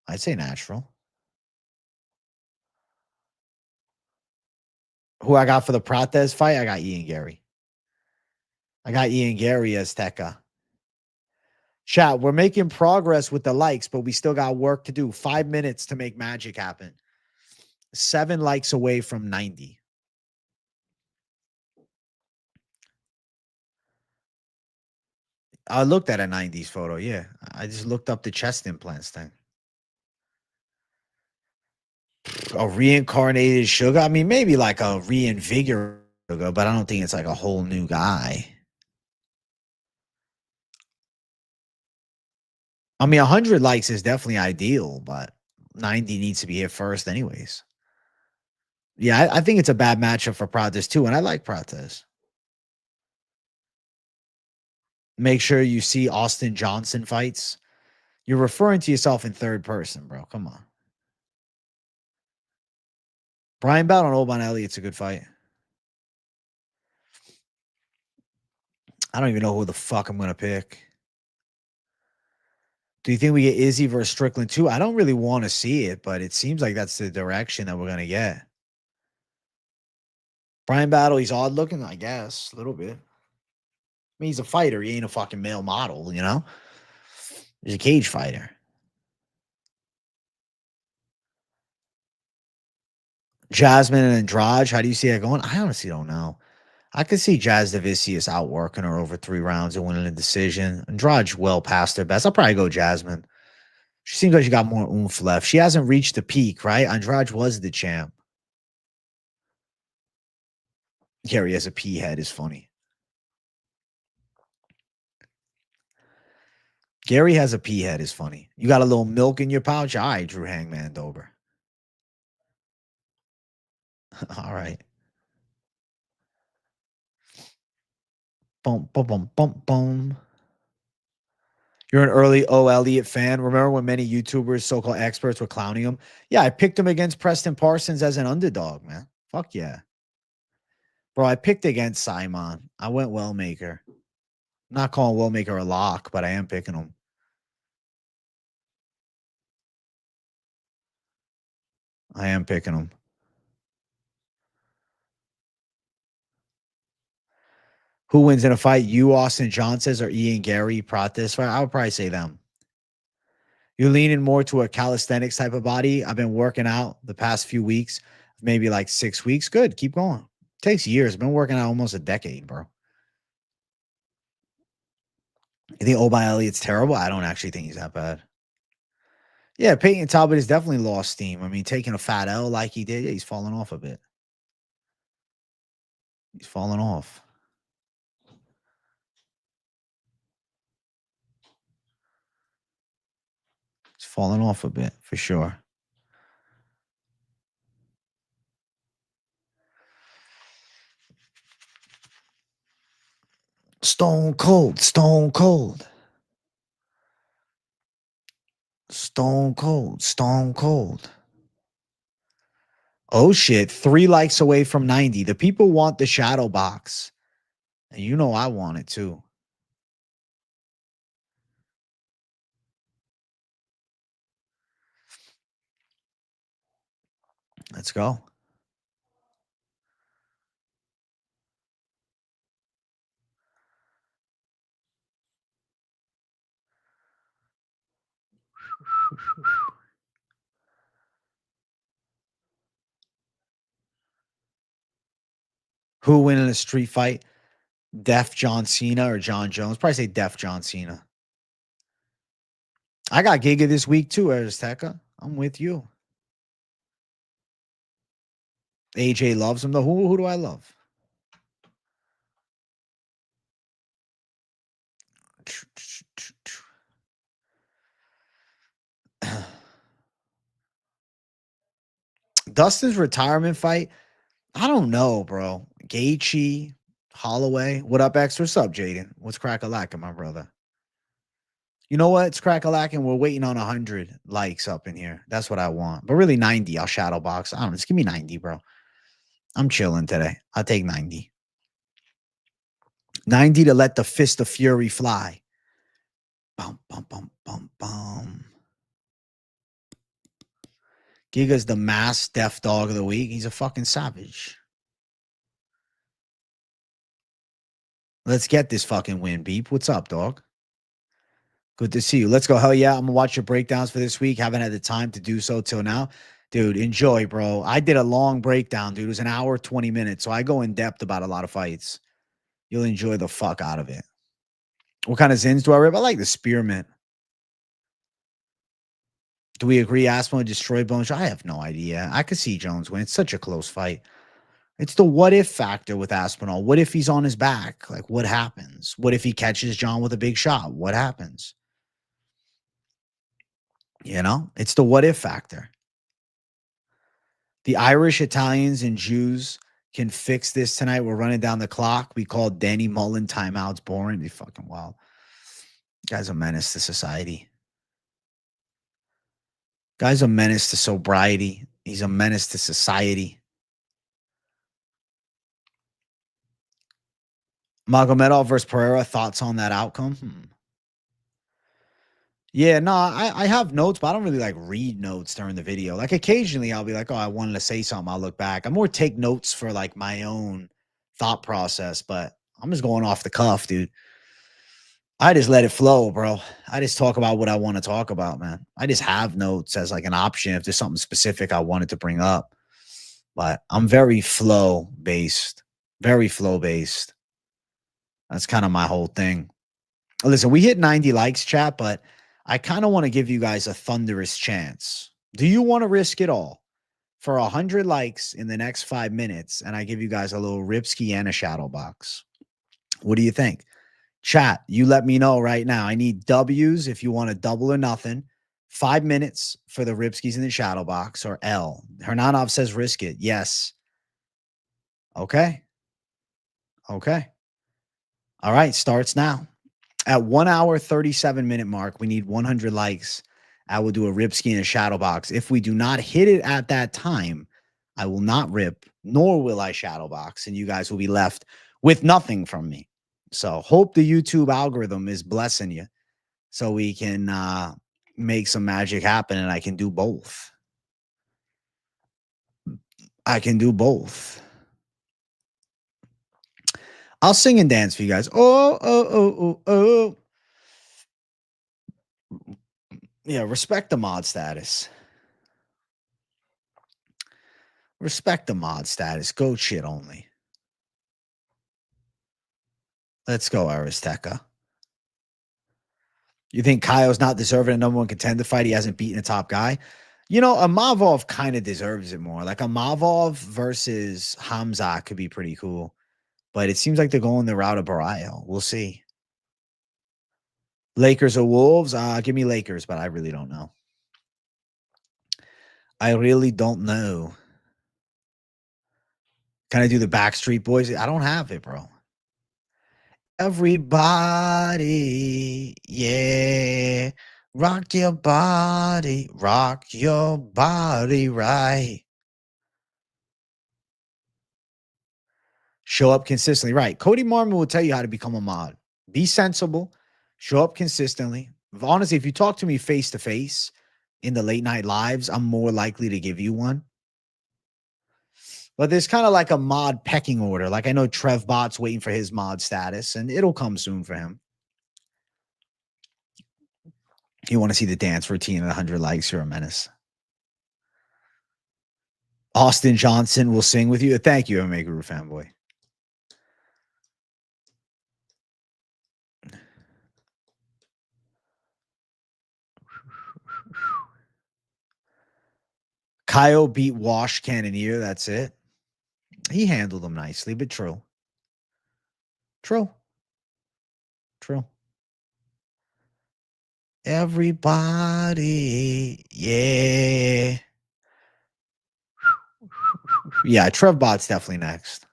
I'd say natural. Who I got for the Prates fight? I got Ian Garry. I got Ian Garry as Tekka. Chat, we're making progress with the likes, but we still got work to do. 5 minutes to make magic happen. 7 likes away from 90. I looked at a 90s photo. Yeah. I just looked up the chest implants thing. A reincarnated Sugar? I mean, maybe like a reinvigorated Sugar, but I don't think it's like a whole new guy. I mean, 100 likes is definitely ideal, but 90 needs to be hit first anyways. Yeah, I think it's a bad matchup for Prates too, and I like Prates. Make sure you see Austin Johnson fights. You're referring to yourself in third person, bro. Come on. Brian Bout on Oban Elliott's a good fight. I don't even know who the fuck I'm going to pick. Do you think we get Izzy versus Strickland too? I don't really want to see it, but it seems like that's the direction that we're going to get. Brian Battle, he's odd looking, I guess, a little bit. I mean, he's a fighter. He ain't a fucking male model, you know? He's a cage fighter. Jasmine and Andrade, how do you see that going? I honestly don't know. I could see Jazz Davicius outworking her over 3 rounds and winning a decision. Andrade's well past her best. I'll probably go Jasmine. She seems like she got more oomph left. She hasn't reached the peak, right? Andrade was the champ. Gary has a pea head is funny. Gary has a pea head is funny. You got a little milk in your pouch? All right, Drew Hangman Dober. All right. Boom, boom, boom, boom, boom. You're an early O. Elliott fan. Remember when many YouTubers, so-called experts, were clowning him? Yeah, I picked him against Preston Parsons as an underdog, man. Fuck yeah. Bro, I picked against Simon. I went Wellmaker. I'm not calling Wellmaker a lock, but I am picking him. I am picking him. Who wins in a fight? You, Austin Johnson, or Ian Garry, Prates? I would probably say them. You're leaning more to a calisthenics type of body. I've been working out the past few weeks, maybe like 6 weeks. Good. Keep going. Takes years. I've been working out almost a decade, bro. You think Obi Elliott's terrible? I don't actually think he's that bad. Yeah, Peyton Talbot has definitely lost steam. I mean, taking a fat L like he did, yeah, he's falling off a bit. He's falling off. He's falling off a bit for sure. Stone cold, stone cold. Stone cold, stone cold. Oh shit, 3 likes away from 90. The people want the shadow box. And you know I want it too. Let's go. Who win in a street fight? Def John Cena or John Jones? Probably say Def John Cena. I got Giga this week too, Azteca. I'm with you. AJ loves him though. Who do I love? Dustin's retirement fight. I don't know, bro. Gaethje, Holloway. What up, X? What's up, Jaden? What's crack-a-lackin', my brother? You know what? It's crack-a-lackin'. We're waiting on 100 likes up in here. That's what I want. But really 90. I'll shadow box. I don't know. Just give me 90, bro. I'm chilling today. I'll take 90. 90 to let the fist of fury fly. Bum, bum, bum, bum, bum. Giga's the mass deaf dog of the week. He's a fucking savage. Let's get this fucking win, Beep. What's up, dog? Good to see you. Let's go. Hell yeah. I'm going to watch your breakdowns for this week. Haven't had the time to do so till now. Dude, enjoy, bro. I did a long breakdown, dude. It was an hour, 20 minutes. So I go in depth about a lot of fights. You'll enjoy the fuck out of it. What kind of Zins do I rip? I like the Spearmint. Do we agree Aspinall destroy Bones? I have no idea. I could see Jones win. It's such a close fight. It's the what if factor with Aspinall. What if he's on his back? Like, what happens? What if he catches John with a big shot? What happens? You know, it's the what if factor. The Irish, Italians, and Jews can fix this tonight. We're running down the clock. We call Danny Mullen timeouts boring. They fucking wild. Guy's a menace to society. Guy's a menace to sobriety. He's a menace to society. Magomedov versus Pereira. Thoughts on that outcome? Yeah, no, I have notes, but I don't really like read notes during the video. Like occasionally I'll be like, oh, I wanted to say something. I'll look back. I more take notes for like my own thought process, but I'm just going off the cuff, dude. I just let it flow, bro. I just talk about what I want to talk about, man. I just have notes as like an option if there's something specific I wanted to bring up. But I'm very flow based. Very flow based. That's kind of my whole thing. Listen, we hit 90 likes, chat, but I kind of want to give you guys a thunderous chance. Do you want to risk it all for 100 likes in the next 5 minutes? And I give you guys a little Ripski and a shadow box. What do you think? Chat, you let me know right now. I need W's if you want to double or nothing. 5 minutes for the Ripskis in the shadow box, or L. Hernanov says risk it. Yes. Okay. Okay. All right. Starts now. At 1 hour, 37-minute mark, we need 100 likes. I will do a Ripski and a shadow box. If we do not hit it at that time, I will not rip, nor will I shadow box, and you guys will be left with nothing from me. So hope the YouTube algorithm is blessing you so we can make some magic happen, and I can do both. I can do both. I'll sing and dance for you guys. Oh, oh, oh, oh, oh. Yeah, respect the mod status. Respect the mod status. Go shit only. Let's go, Aristeca. You think Kyo's not deserving a number one contender fight? He hasn't beaten a top guy. You know, a Mavov kind of deserves it more. Like a Mavov versus Hamza could be pretty cool. But it seems like they're going the route of Barrio. We'll see. Lakers or Wolves? Give me Lakers, but I really don't know. I really don't know. Can I do the Backstreet Boys? I don't have it, bro. Everybody, yeah. Rock your body right. Show up consistently. Right. Cody Marmon will tell you how to become a mod. Be sensible. Show up consistently. Honestly, if you talk to me face to face in the late night lives, I'm more likely to give you one. But there's kind of like a mod pecking order. Like I know Trev Bot's waiting for his mod status, and it'll come soon for him. You want to see the dance routine at 100 likes, you're a menace. Austin Johnson will sing with you. Thank you, MMA Guru fanboy. Kyle beat Wash Cannoneer. That's it. He handled him nicely, but true. True. True. Everybody. Yeah. Yeah, Trev Bot's definitely next.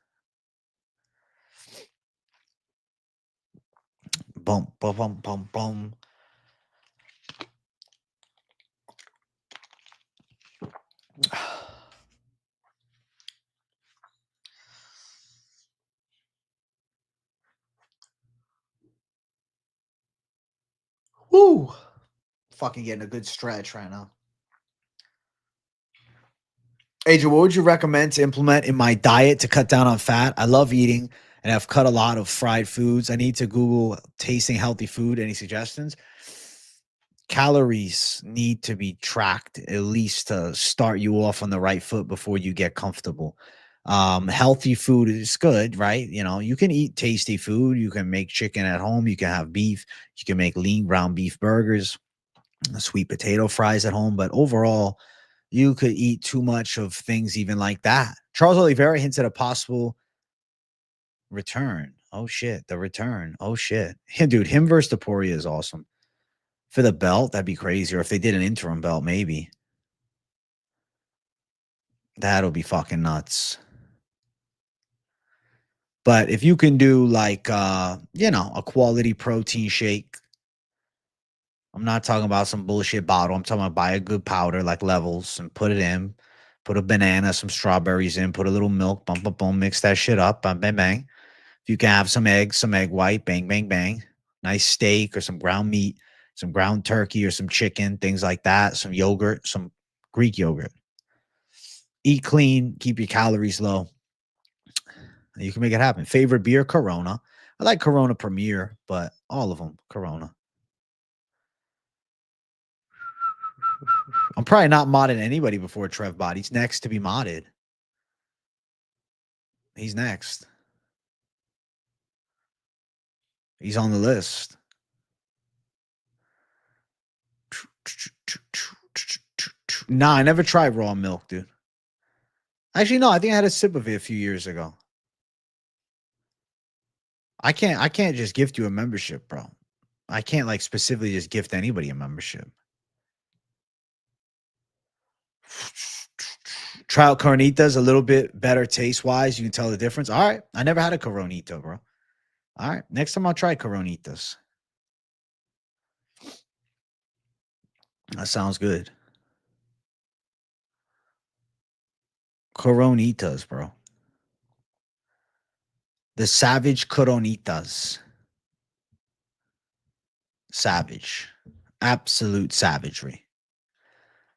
Bum, bum, bum, bum, bum. Whoo! Fucking getting a good stretch right now. Adrian, what would you recommend to implement in my diet to cut down on fat? I love eating and I've cut a lot of fried foods. I need to Google tasting healthy food. Any suggestions? Calories need to be tracked at least to start you off on the right foot before you get comfortable. Healthy food is good, right? You know, you can eat tasty food. You can make chicken at home. You can have beef. You can make lean ground beef burgers, sweet potato fries at home. But overall, you could eat too much of things even like that. Charles Oliveira hints at a possible return. Oh, shit. The return. Oh, shit. Dude, him versus Topuria is awesome. For the belt, that'd be crazy. Or if they did an interim belt, maybe. That'll be fucking nuts. But if you can do like, you know, a quality protein shake, I'm not talking about some bullshit bottle. I'm talking about buy a good powder like Levels and put it in. Put a banana, some strawberries in, put a little milk, bum, bum, bum, mix that shit up, bang, bang, bang. If you can have some eggs, some egg white, bang, bang, bang. Nice steak or some ground meat, some ground turkey or some chicken, things like that. Some yogurt, some Greek yogurt. Eat clean, keep your calories low. You can make it happen. Favorite beer, Corona. I like Corona Premier, but all of them, Corona. I'm probably not modding anybody before Trev Bot. He's next to be modded. He's next. He's on the list. Nah, I never tried raw milk, dude. Actually, no, I think I had a sip of it a few years ago. I can't just gift you a membership, bro. I can't like specifically just gift anybody a membership. Try out Coronitas a little bit better taste wise. You can tell the difference. All right. I never had a Coronita, bro. All right. Next time I'll try Coronitas. That sounds good. Coronitas, bro. The Savage Coronitas. Savage. Absolute savagery.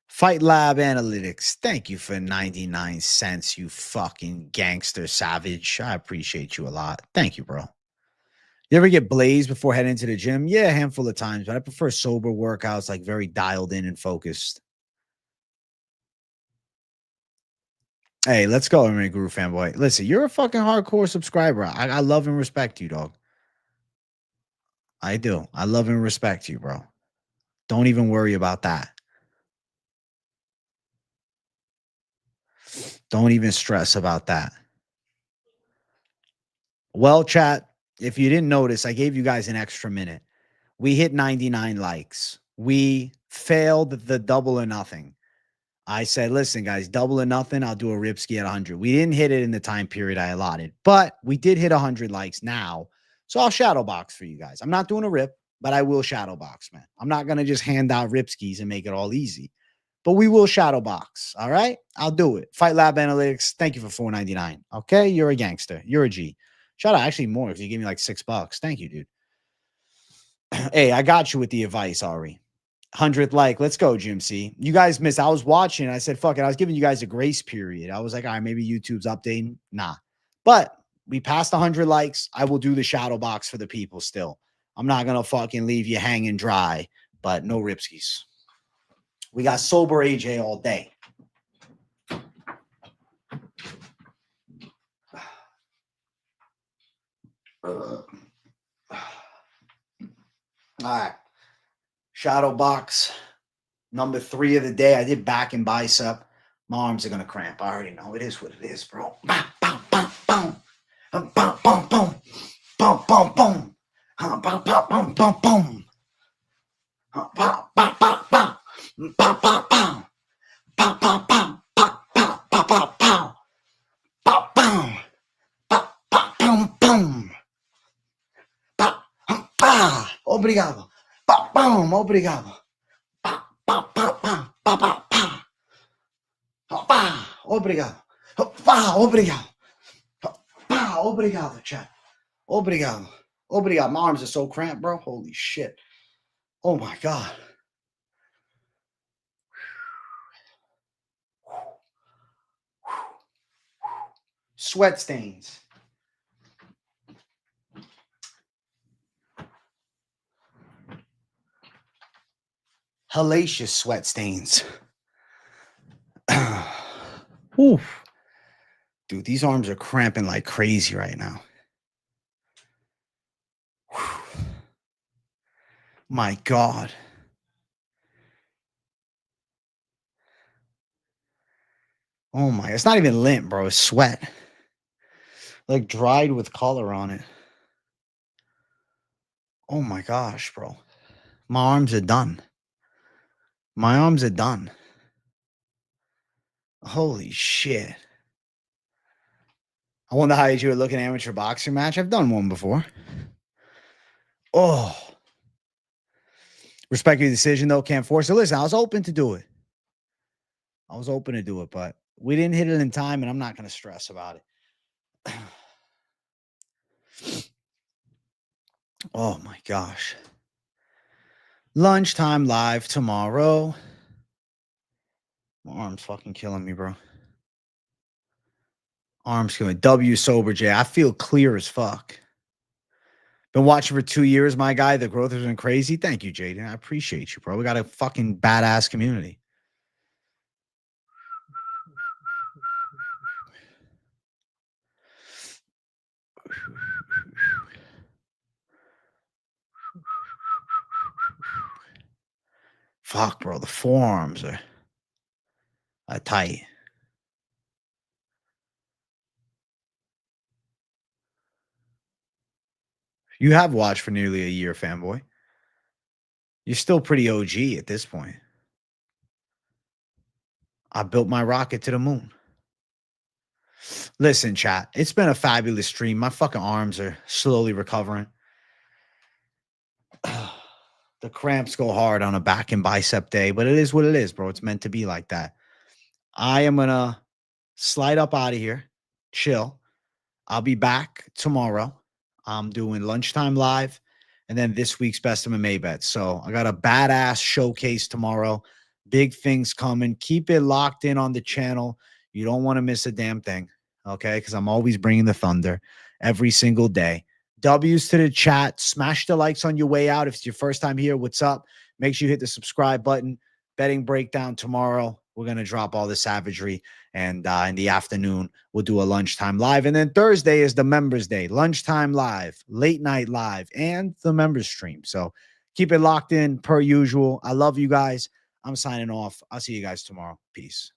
Fight Lab Analytics. Thank you for 99 cents, you fucking gangster savage. I appreciate you a lot. Thank you, bro. You ever get blazed before heading into the gym? Yeah, a handful of times, but I prefer sober workouts, like very dialed in and focused. Hey, let's go, MMA Guru fanboy. Listen, you're a fucking hardcore subscriber. I love and respect you, dog. I do. I love and respect you, bro. Don't even worry about that. Don't even stress about that. Well, chat, if you didn't notice, I gave you guys an extra minute. We hit 99 likes. We failed the double or nothing. I said, listen, guys, double or nothing. I'll do a Ripski at 100. We didn't hit it in the time period I allotted, but we did hit 100 likes now. So I'll shadow box for you guys. I'm not doing a rip, but I will shadow box, man. I'm not going to just hand out Ripskis and make it all easy, but we will shadow box. All right. I'll do it. Fight Lab Analytics. Thank you for $4.99. Okay. You're a gangster. You're a G. Shout out actually more because you gave me like $6. Thank you, dude. Hey, I got you with the advice, Ari. 100th like. Let's go, Jim C. You guys missed. I was watching. I said, fuck it. I was giving you guys a grace period. I was like, all right, maybe YouTube's updating. Nah. But we passed 100 likes. I will do the shadow box for the people still. I'm not going to fucking leave you hanging dry, but no Ripskis. We got sober AJ all day. All right. Shadow box number 3 of the day. I did back and bicep. My arms are going to cramp. I already know. It is what it is, bro. Boom, boom, boom, boom. Boom, boom, boom, boom. Boom, boom, boom. Boom, boom, boom, boom, boom, boom. Boom, boom, boom, boom, boom. Boom, boom, boom. Boom, boom, boom. Boom, boom, boom, boom, boom. Boom, boom. Boom, boom, boom. Boom, boom. Obrigado. Boom, boom. Obrigado. Boom, boom, boom, boom. Boom, boom, boom. Obrigado. Obrigado. Obrigado, chat. Obrigado. Obrigado. My arms are so cramped, bro. Holy shit. Oh my God. Sweat stains. Hellacious sweat stains. Oof. Dude, these arms are cramping like crazy right now. My God. Oh my, it's not even lint, bro. It's sweat. Like dried with color on it. Oh my gosh, bro. My arms are done. My arms are done. Holy shit. I wonder how you would look at an amateur boxing match. I've done one before. Oh. Respect your decision, though. Can't force it. Listen, I was open to do it. But we didn't hit it in time, and I'm not going to stress about it. Oh, my gosh. Lunchtime live tomorrow. My arm's fucking killing me, bro. Arms killing me. W sober, Jay. I feel clear as fuck. Been watching for 2 years, my guy. The growth has been crazy. Thank you, Jaden. I appreciate you, bro. We got a fucking badass community. Fuck, bro. The forearms are tight. You have watched for nearly a year, fanboy. You're still pretty OG at this point. I built my rocket to the moon. Listen, chat. It's been a fabulous stream. My fucking arms are slowly recovering. The cramps go hard on a back and bicep day, but it is what it is, bro. It's meant to be like that. I am going to slide up out of here, chill. I'll be back tomorrow. I'm doing lunchtime live and then this week's best of MMA bets. So I got a badass showcase tomorrow. Big things coming. Keep it locked in on the channel. You don't want to miss a damn thing, okay? Because I'm always bringing the thunder every single day. W's to the chat. Smash the likes on your way out. If it's your first time here, what's up? Make sure you hit the subscribe button. Betting breakdown tomorrow. We're going to drop all the savagery. And in the afternoon, we'll do a lunchtime live. And then Thursday is the members day, lunchtime live, late night live, and the members stream. So keep it locked in per usual. I love you guys. I'm signing off. I'll see you guys tomorrow. Peace.